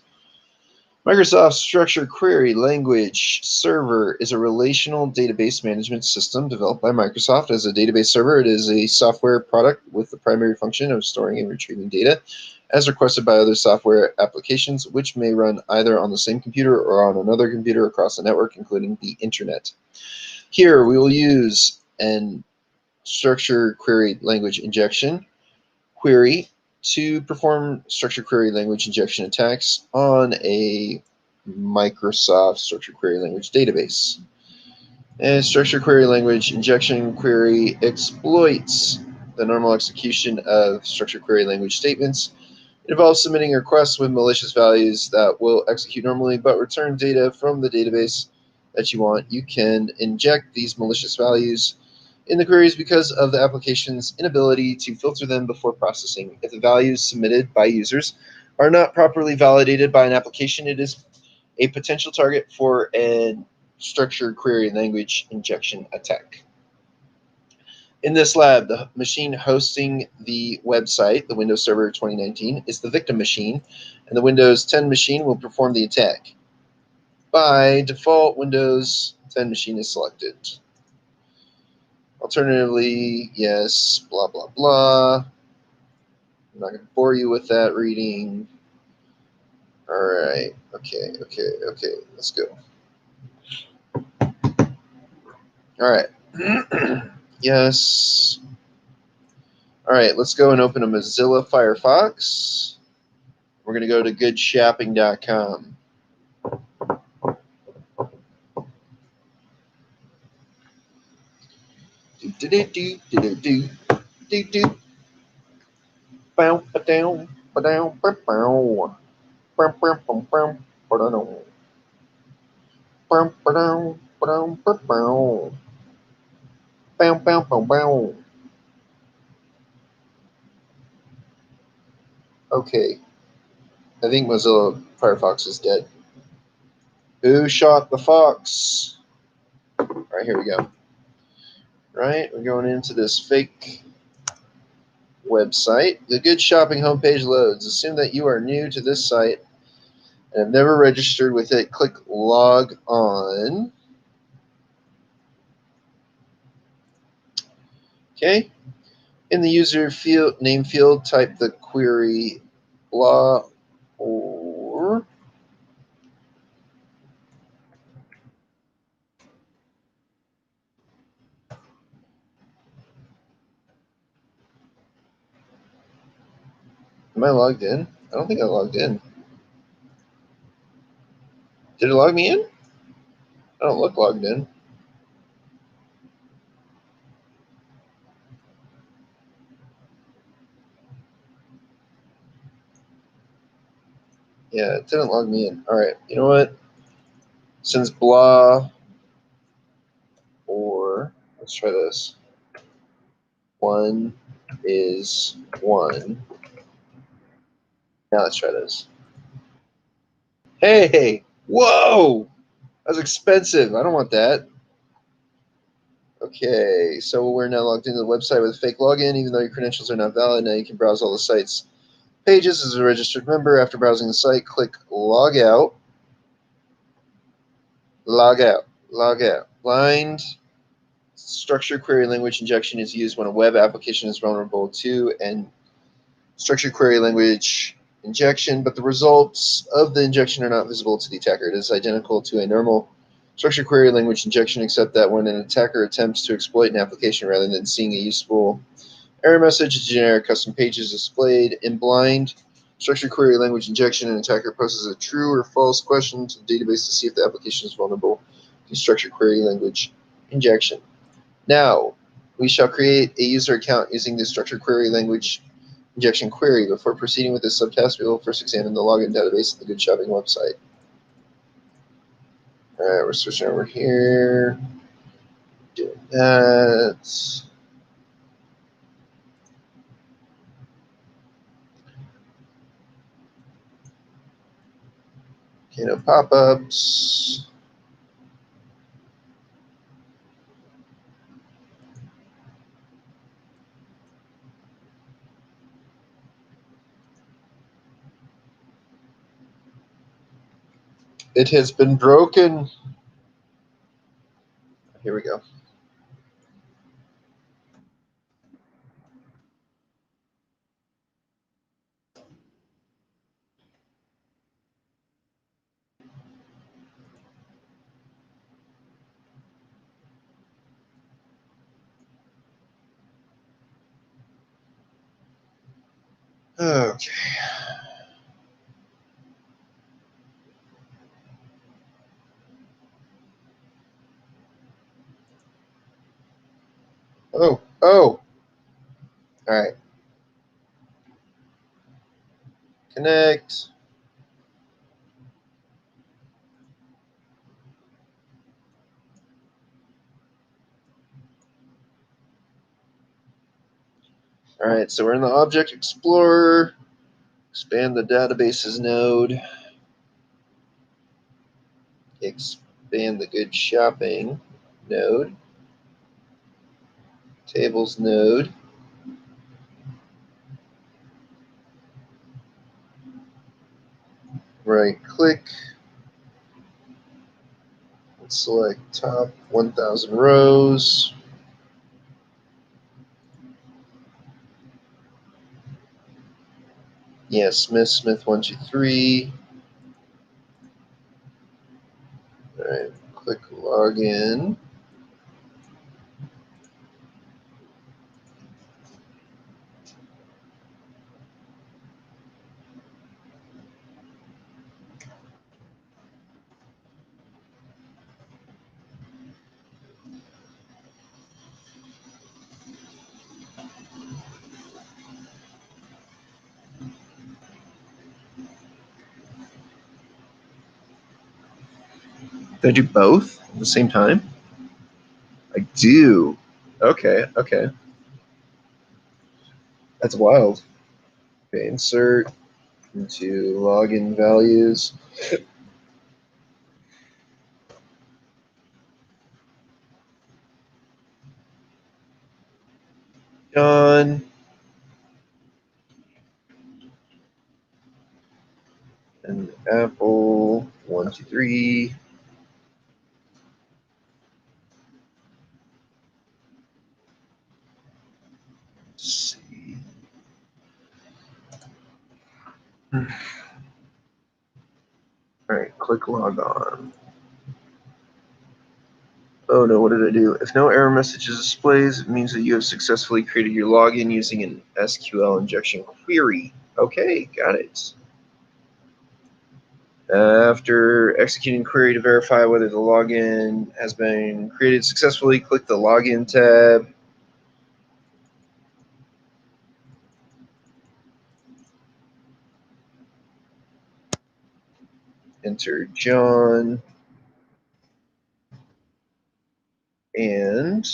Microsoft Structured Query Language Server is a relational database management system developed by Microsoft as a database server. It is a software product with the primary function of storing and retrieving data as requested by other software applications, which may run either on the same computer or on another computer across the network, including the internet. Here we will use an structured query language injection query to perform structured query language injection attacks on a Microsoft structured query language database. And structured query language injection query exploits the normal execution of structured query language statements. It involves submitting requests with malicious values that will execute normally but return data from the database that you want. You can inject these malicious values in the queries because of the application's inability to filter them before processing. If the values submitted by users are not properly validated by an application, it is a potential target for a structured query language injection attack. In this lab, the machine hosting the website, the Windows Server 2019, is the victim machine, and the Windows 10 machine will perform the attack. By default, Windows 10 machine is selected. Alternatively, yes, blah, blah, blah. I'm not going to bore you with that reading. All right, okay, let's go. All right, yes. All right, let's go and open a Mozilla Firefox. We're going to go to goodshopping.com. Bow, ba-down, ba-down, ba-bow. Bum, bum, bum, bum, ba-da-dum. Bum, ba-down, ba-down, ba-bow. Bow, bow, bow, bow. Okay, I think Mozilla Firefox is dead. Who shot the fox? All right, here we go. Right, we're going into this fake website. The Good Shopping homepage loads. Assume that you are new to this site and have never registered with it. Click log on. Okay. In the user field name field, type the query blah or am I logged in? I don't think I logged in. Did it log me in? I don't look logged in. Yeah, it didn't log me in. All right, you know what? Since blah or let's try this. 1 is 1. Now let's try this. Hey, whoa! That was expensive. I don't want that. Okay, so we're now logged into the website with a fake login. Even though your credentials are not valid, now you can browse all the site's pages as a registered member. After browsing the site, click log out. Log out. Log out. Blind structured query language injection is used when a web application is vulnerable to and structured query language injection, but the results of the injection are not visible to the attacker. It is identical to a normal structured query language injection, except that when an attacker attempts to exploit an application rather than seeing a useful error message, a generic custom page is displayed. In blind structured query language injection, an attacker poses a true or false question to the database to see if the application is vulnerable to structured query language injection. Now, we shall create a user account using the structured query language injection query. Before proceeding with this subtask, we will first examine the login database of the Good Shopping website. All right, we're switching over here. Doing that. Okay, no pop-ups. It has been broken. Here we go. Okay. Oh. All right. Connect. All right, so we're in the Object Explorer. Expand the databases node. Expand the Good Shopping node. Tables node. Right click. Select top 1,000 rows. Yeah, Smith 1, 2, 3. All right, click login. Did I do both at the same time? I do. Okay. That's wild. Okay, insert into login values. John. And Apple 1, 2, 3. Let's see. All right, click log on. Oh no, what did I do? If no error message is displayed, it means that you have successfully created your login using an SQL injection query. Okay, got it. After executing query to verify whether the login has been created successfully, click the Login tab. Enter John. And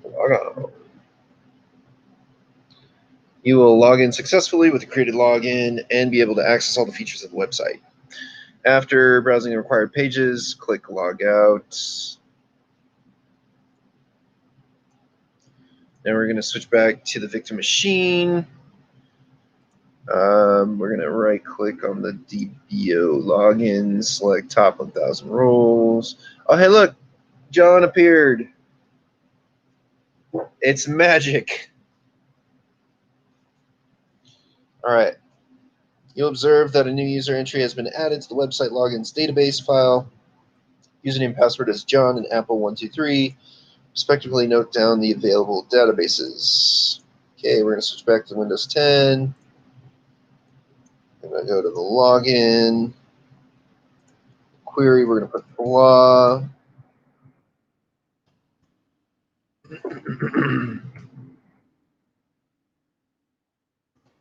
log on. You will log in successfully with the created login and be able to access all the features of the website. After browsing the required pages, click Log Out. Now we're going to switch back to the victim machine. We're going to right-click on the DBO login, select top 1,000 roles. Oh, hey, look, John appeared. It's magic. All right. You'll observe that a new user entry has been added to the website logins database file. Username and password is John and Apple123. Respectively, note down the available databases. Okay, we're going to switch back to Windows 10. I'm going to go to the login. Query, we're going to put blah.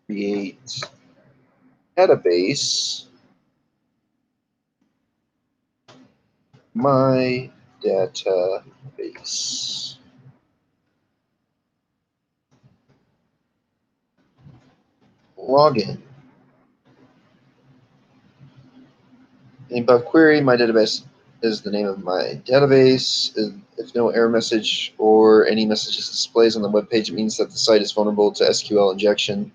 Create database. My database. Login. In above query, my database is the name of my database. If no error message or any messages displays on the web page, it means that the site is vulnerable to SQL injection.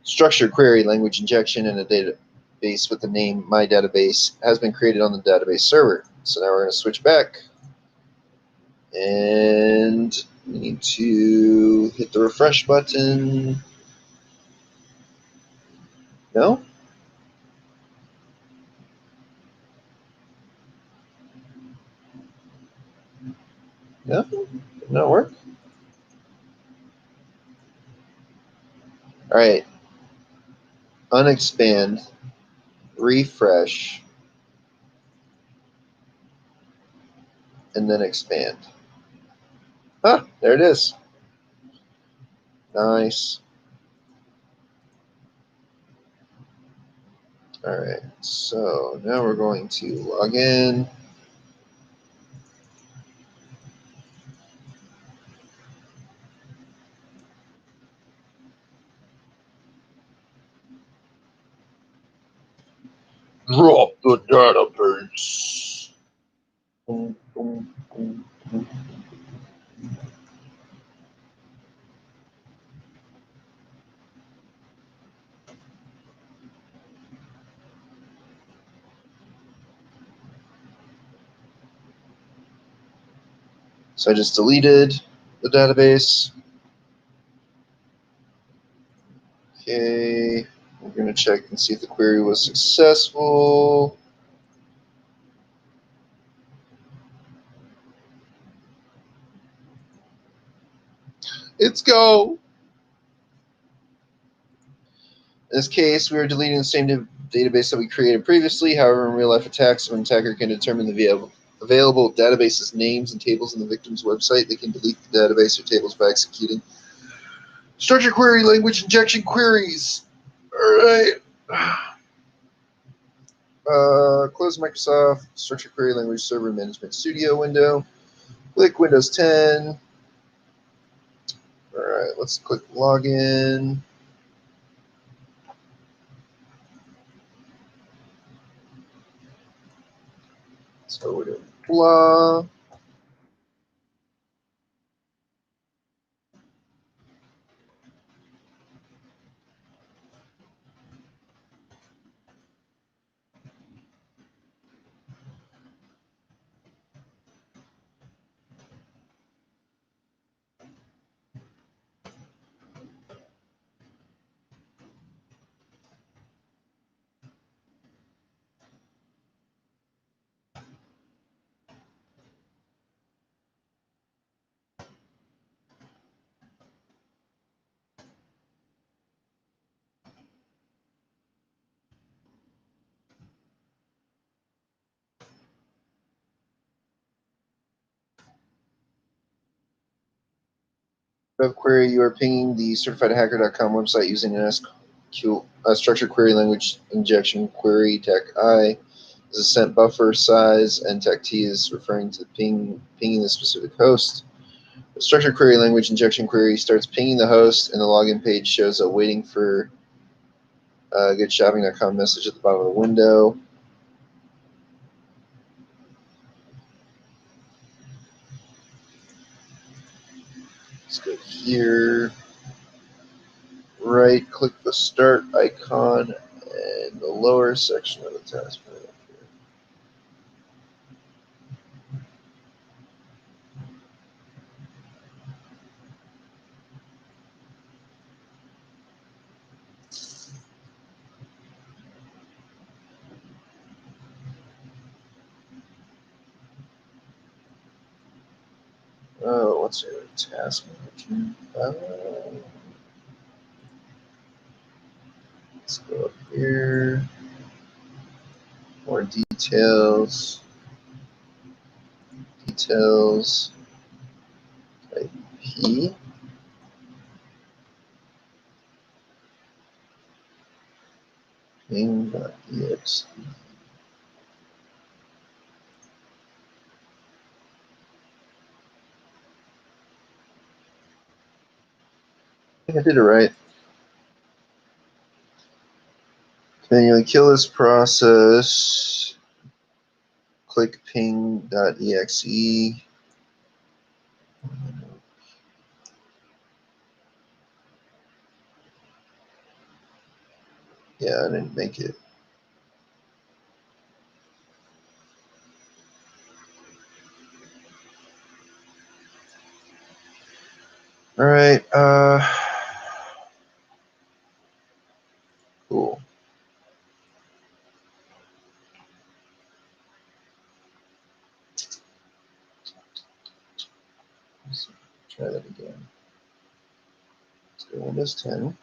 Structured query language injection in a database with the name my database has been created on the database server. So now we're going to switch back. And we need to hit the refresh button. No? No? Did not work? All right. Unexpand. Refresh. And then expand. Huh, there it is. Nice. All right, so now we're going to log in. Drop the database. Boom, boom, boom, boom. So I just deleted the database. Okay, we're going to check and see if the query was successful. Let's go. In this case, we are deleting the same database that we created previously. However, in real-life attacks, when an attacker can determine the available databases names and tables in the victim's website, they can delete the database or tables by executing structured query language injection queries. All right. Close Microsoft Structured Query Language Server Management Studio window. Click Windows 10. All right, let's click Login. So we're doing blah. Web query, you are pinging the certifiedhacker.com website using an structured query language injection query. TAC-I is a sent buffer size, and TAC-T is referring to pinging the specific host. The structured query language injection query starts pinging the host, and the login page shows a waiting for goodshopping.com message at the bottom of the window. Let's go here. Right click the start icon in the lower section of the task menu. what's our task manager? Let's go up here. More details. Details. Type P. Ping.exe. I think I did it right. Manually kill this process. Click ping.exe. Yeah, I didn't make it. All right. Cool. Let's try that again. Let's go Windows 10.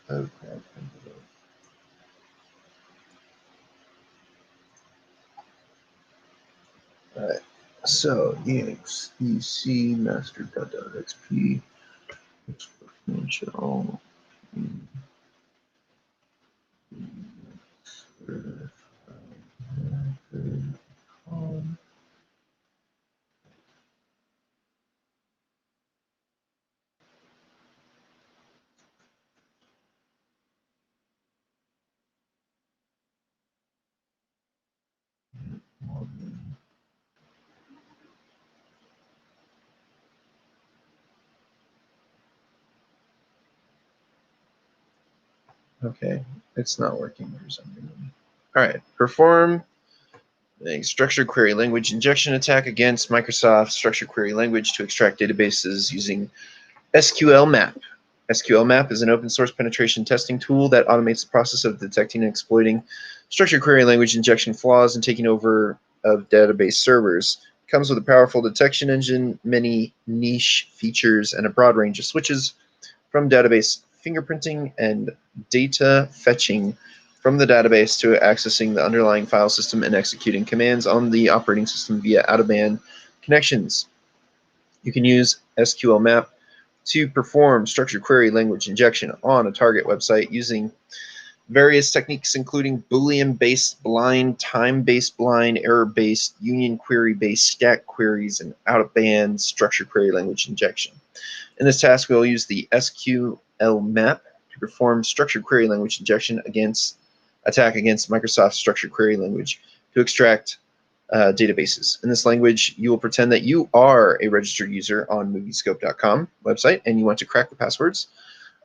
Oh, crap. All right. So exec master.xp exponential. Okay, it's not working for some reason. All right, perform a structured query language injection attack against Microsoft structured query language to extract databases using SQL Map. SQL Map is an open source penetration testing tool that automates the process of detecting and exploiting structured query language injection flaws and taking over of database servers. It comes with a powerful detection engine, many niche features, and a broad range of switches from database fingerprinting and data fetching from the database to accessing the underlying file system and executing commands on the operating system via out-of-band connections. You can use SQL Map to perform structured query language injection on a target website using various techniques, including Boolean-based blind, time-based blind, error-based, union query-based stack queries, and out-of-band structured query language injection. In this task, we'll use the SQL Map to perform structured query language injection attack against Microsoft structured query language to extract databases. In this language, you will pretend that you are a registered user on moviescope.com website and you want to crack the passwords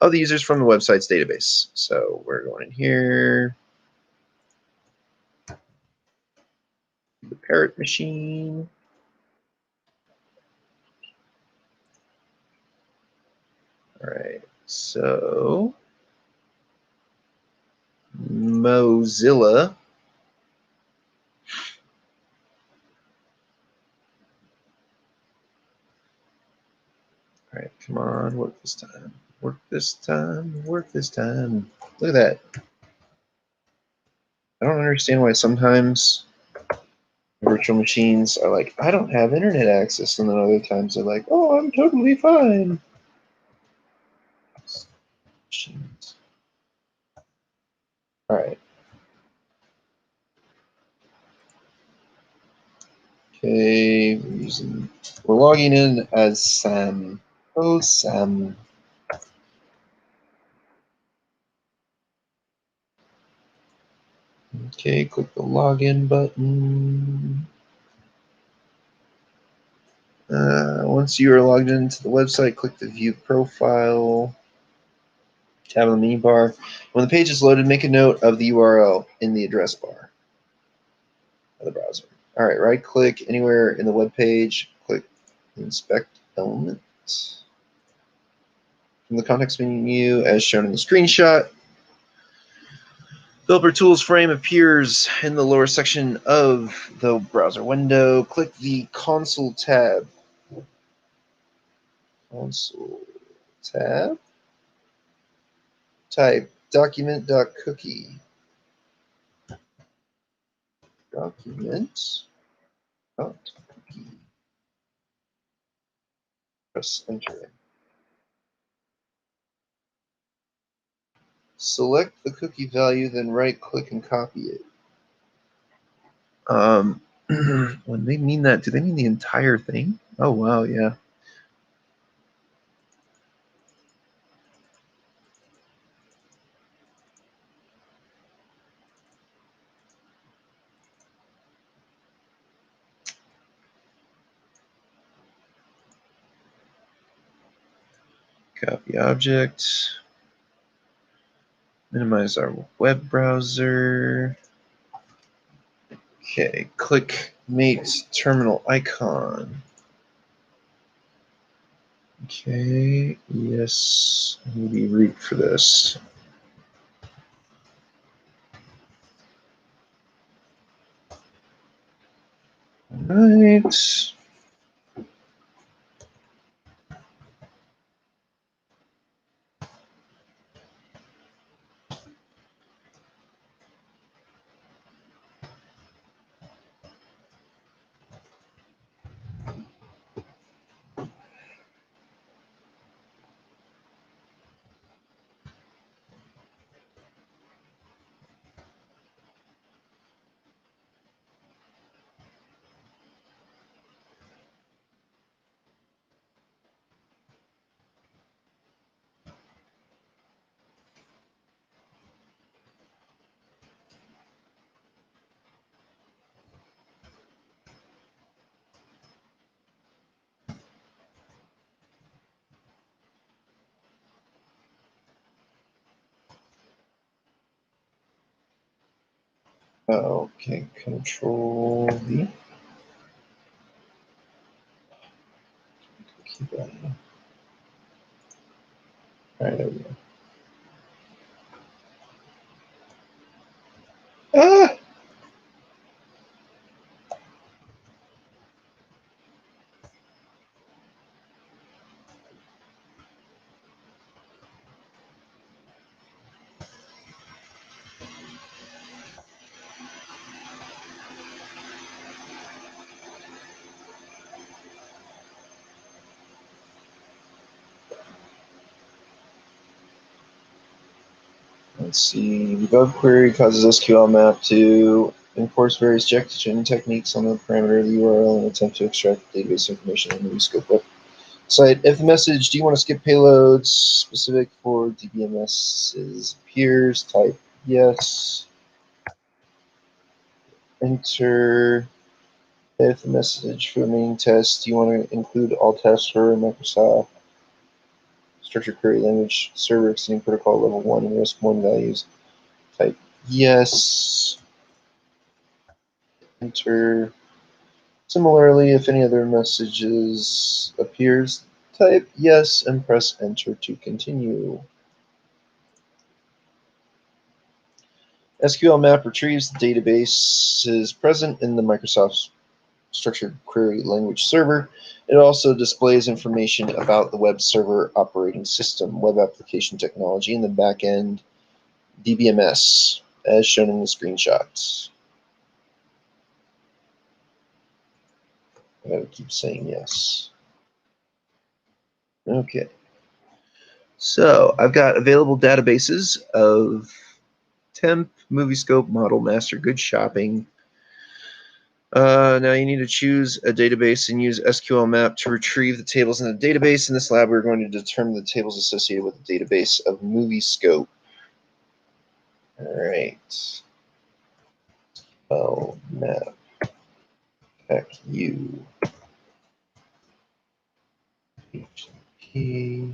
of the users from the website's database. So we're going in here, the parrot machine. All right, so Mozilla. All right, come on, work this time. Work this time, work this time. Look at that. I don't understand why sometimes virtual machines are like, I don't have internet access, and then other times they're like, oh, I'm totally fine. Machines. All right. Okay, we're logging in as Sam. Oh, Sam. Okay, click the login button. Once you are logged into the website, click the view profile tab on the menu bar. When the page is loaded, make a note of the URL in the address bar of the browser. All right, right click anywhere in the web page, click inspect elements. From the context menu, as shown in the screenshot, Developer Tools frame appears in the lower section of the browser window. Click the Console tab. Console tab. Type document.cookie. Document.cookie. Press enter. Select the cookie value, then right-click and copy it. When they mean that, do they mean the entire thing? Oh, wow, yeah. Copy object. Minimize our web browser. Okay, click Mate terminal icon. Okay, yes, maybe root for this. All right. Okay, Control V. Keep that. All right, there we go. Ah! Let's see. The above query causes SQLmap to enforce various injection techniques on the parameter of the URL in an attempt to extract database information in the rescope website. If the message, do you want to skip payloads specific for DBMS's appears, type yes. Enter. If the message for the main test, do you want to include all tests for Microsoft Structured Query Language Server exceeding protocol level 1 and RISC-1 values? Type yes. Enter. Similarly, if any other messages appears, type yes and press enter to continue. SQLmap retrieves the databases present in the Microsoft Structured Query Language Server. It also displays information about the web server operating system, web application technology, and the backend DBMS, as shown in the screenshots. I gotta keep saying yes. Okay. So I've got available databases of Temp, Moviescope, Model, Master, Good Shopping. Now you need to choose a database and use SQLmap to retrieve the tables in the database. In this lab, we're going to determine the tables associated with the database of Moviescope. All right. Map. Pack U. HTTP.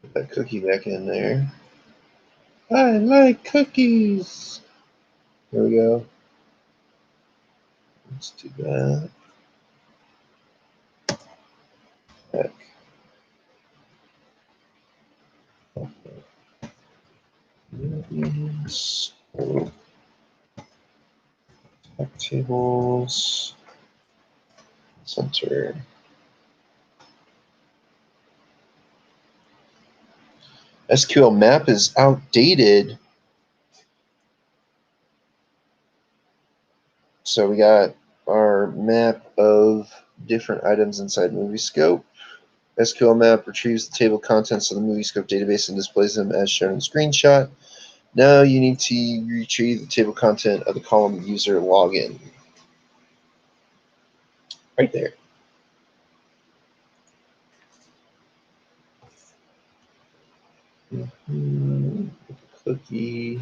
Put that cookie back in there. I like cookies. There we go. Let's do that. Heck. Movies. Tables. Center. SQL map is outdated. So we got our map of different items inside MovieScope. SQL map retrieves the table contents of the MovieScope database and displays them as shown in screenshot. Now you need to retrieve the table content of the column user login. Right there. Cookie.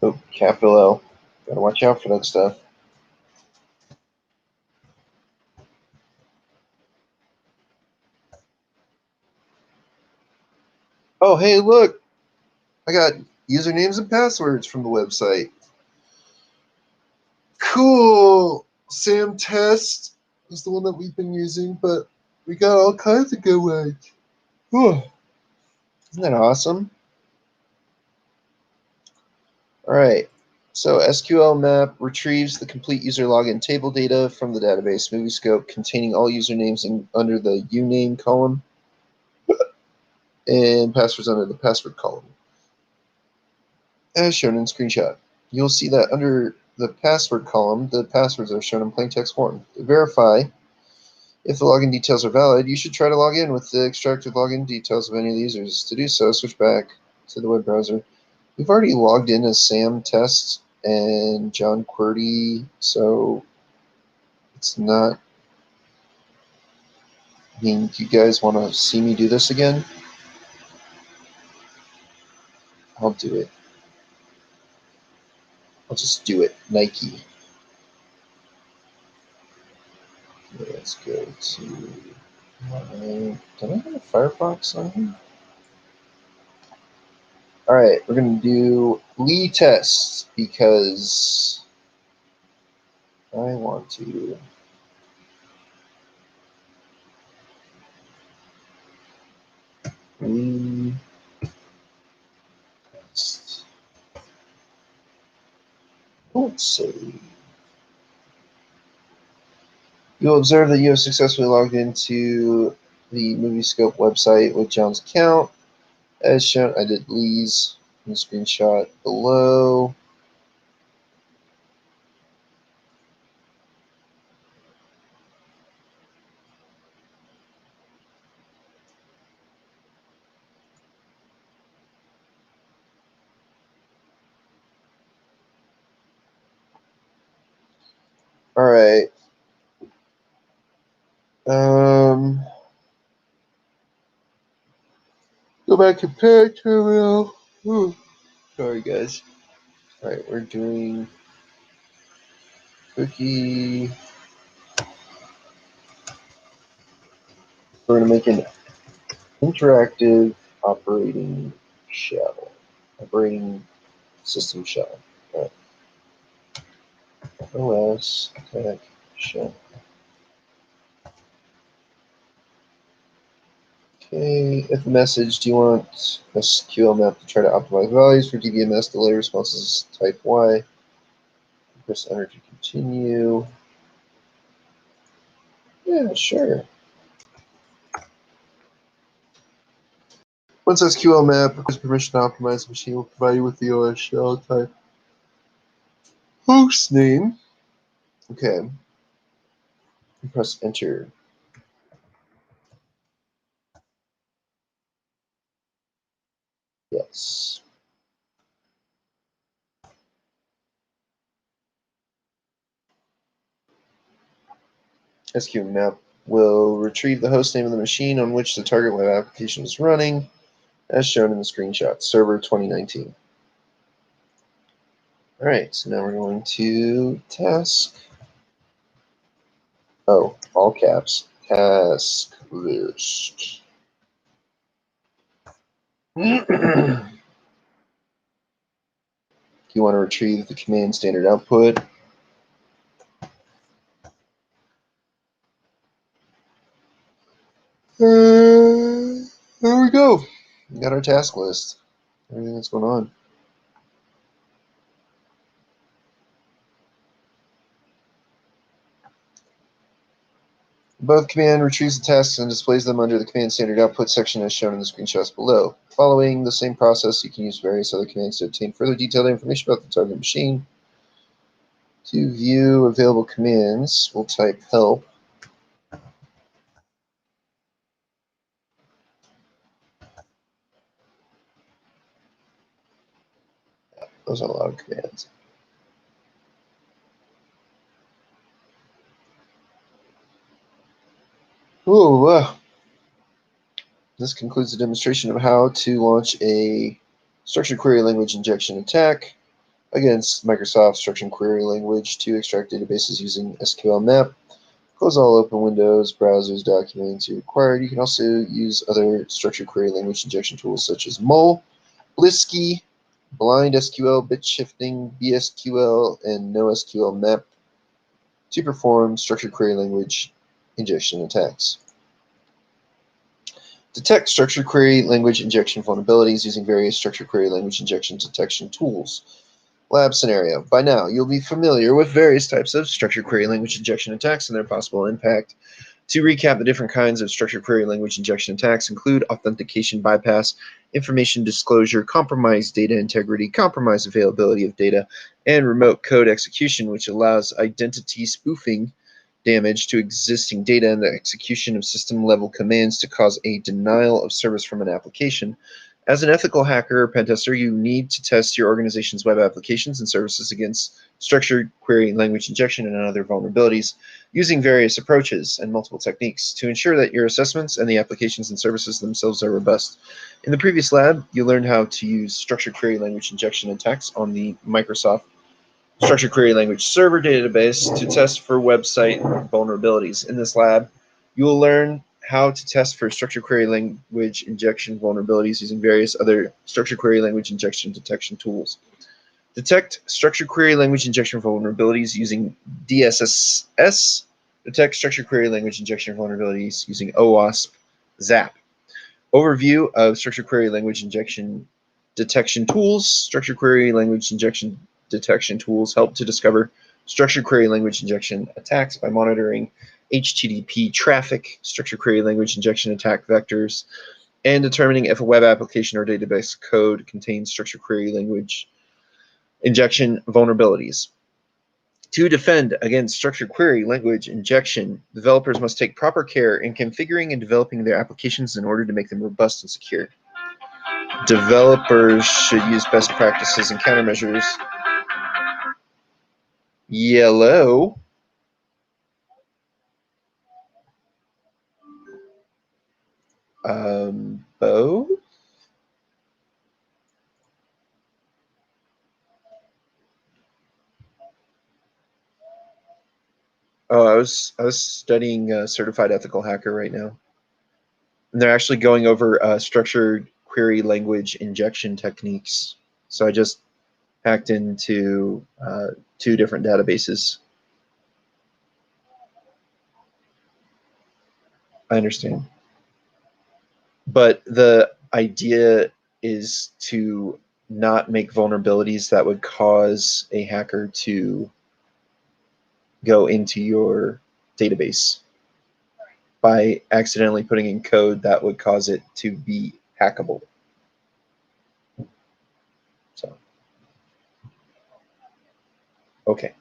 Oh, capital L. Gotta watch out for that stuff. Oh, hey, look. I got usernames and passwords from the website. Cool. Sam Test is the one that we've been using, but we got all kinds of good ones. Whew. Isn't that awesome? All right. So SQL map retrieves the complete user login table data from the database MovieScope containing all usernames under the uname column and passwords under the password column, as shown in screenshot. You'll see that under the password column, the passwords are shown in plain text form. To verify if the login details are valid, you should try to log in with the extracted login details of any of the users. To do so, switch back to the web browser. We've already logged in as Sam Test and John QWERTY, so it's not. I mean, do you guys want to see me do this again? I'll do it. I'll just do it. Nike. Okay, let's go to my. Did I have a Firefox on here? All right, we're gonna do Lee tests because I want to. Lee test. Let's see. You'll observe that you have successfully logged into the MovieScope website with John's account. As shown, I did Lee's in the screenshot below. All right. Go back to page terminal. Sorry, guys. All right, we're doing cookie. We're going to make an interactive operating system shell. All right. OS tech shell. Okay, if the message, do you want SQL map to try to optimize values for DBMS delay responses type Y? Press enter to continue. Yeah, sure. Once SQL map requires permission to optimize the machine, will provide you with the OS shell type host name. Okay. Press enter. Yes. SQL map will retrieve the host name of the machine on which the target web application is running, as shown in the screenshot, server 2019. All right, so now we're going to task. Oh, all caps. Task list. You want to retrieve the command standard output. There we go. We got our task list. Everything that's going on. Both command retrieves the tasks and displays them under the command standard output section as shown in the screenshots below. Following the same process, you can use various other commands to obtain further detailed information about the target machine. To view available commands, we'll type help. Those are a lot of commands. Ooh, this concludes the demonstration of how to launch a structured query language injection attack against Microsoft Structured Query Language to extract databases using SQL Map. Close all open windows, browsers, documents you required. You can also use other structured query language injection tools such as Mole, Blisky, Blind SQL, Bit Shifting, BSQL, and NoSQL Map to perform structured query language injection attacks. Detect structured query language injection vulnerabilities using various structured query language injection detection tools. Lab scenario. By now, you'll be familiar with various types of structured query language injection attacks and their possible impact. To recap, the different kinds of structured query language injection attacks include authentication bypass, information disclosure, compromised data integrity, compromised availability of data, and remote code execution, which allows identity spoofing damage to existing data and the execution of system-level commands to cause a denial of service from an application. As an ethical hacker or pen tester, you need to test your organization's web applications and services against structured query language injection and other vulnerabilities using various approaches and multiple techniques to ensure that your assessments and the applications and services themselves are robust. In the previous lab, you learned how to use structured query language injection attacks on the Microsoft Structured Query Language Server database to test for website vulnerabilities. In this lab, you will learn how to test for structured query language injection vulnerabilities using various other structured query language injection detection tools. Detect structured query language injection vulnerabilities using DSSS. Detect structured query language injection vulnerabilities using OWASP ZAP. Overview of structured query language injection detection tools. Structured query language injection detection tools help to discover structured query language injection attacks by monitoring HTTP traffic, structured query language injection attack vectors, and determining if a web application or database code contains structured query language injection vulnerabilities. To defend against structured query language injection, developers must take proper care in configuring and developing their applications in order to make them robust and secure. Developers should use best practices and countermeasures. Yellow. Bo? Oh, I was studying Certified Ethical Hacker right now, and they're actually going over structured query language injection techniques. So I just hacked into 2 different databases. I understand, but the idea is to not make vulnerabilities that would cause a hacker to go into your database by accidentally putting in code that would cause it to be hackable. So, okay.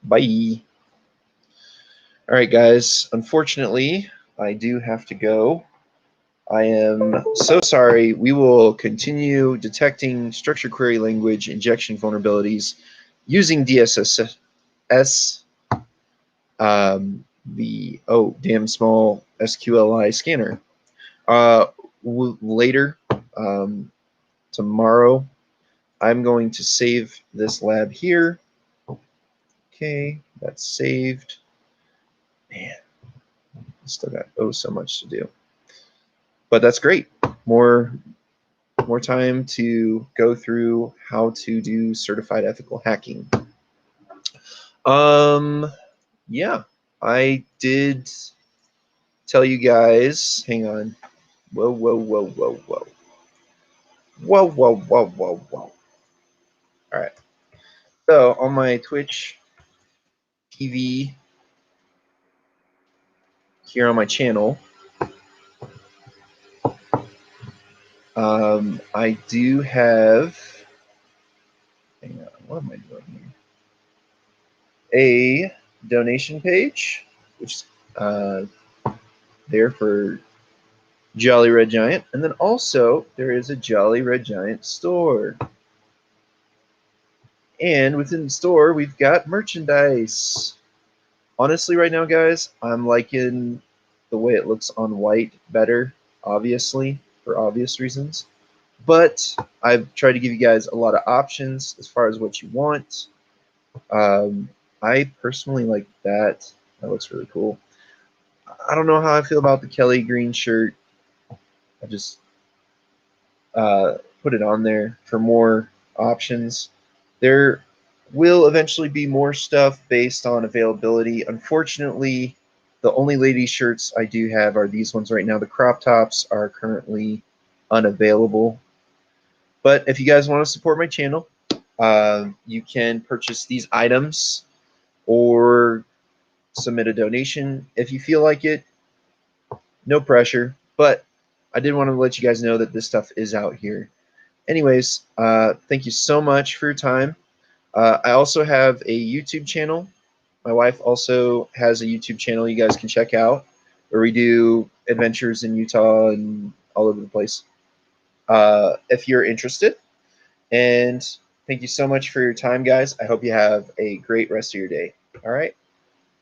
Bye. All right, guys. Unfortunately, I do have to go. I am so sorry. We will continue detecting structured query language injection vulnerabilities using DSSS the damn small SQLi scanner. Later, tomorrow, I'm going to save this lab here. Okay, that's saved. Man, I still got so much to do. But that's great. More time to go through how to do certified ethical hacking. Yeah, I did tell you guys. Hang on. Whoa. Whoa. All right. So on my Twitch TV here on my channel, I do have. Hang on. What am I doing here? A donation page, which is there for Jolly Red Giant, and then also there is a Jolly Red Giant store. And within the store, we've got merchandise. Honestly, right now, guys, I'm liking the way it looks on white better, obviously, for obvious reasons. But I've tried to give you guys a lot of options as far as what you want. I personally like that. That looks really cool. I don't know how I feel about the Kelly green shirt. I just put it on there for more options. There will eventually be more stuff based on availability. Unfortunately, the only ladies shirts I do have are these ones right now. The crop tops are currently unavailable. But if you guys want to support my channel, you can purchase these items or submit a donation if you feel like it. No pressure, but I did want to let you guys know that this stuff is out here. Anyways, thank you so much for your time. I also have a YouTube channel. My wife also has a YouTube channel you guys can check out where we do adventures in Utah and all over the place. If you're interested. And thank you so much for your time, guys. I hope you have a great rest of your day. All right.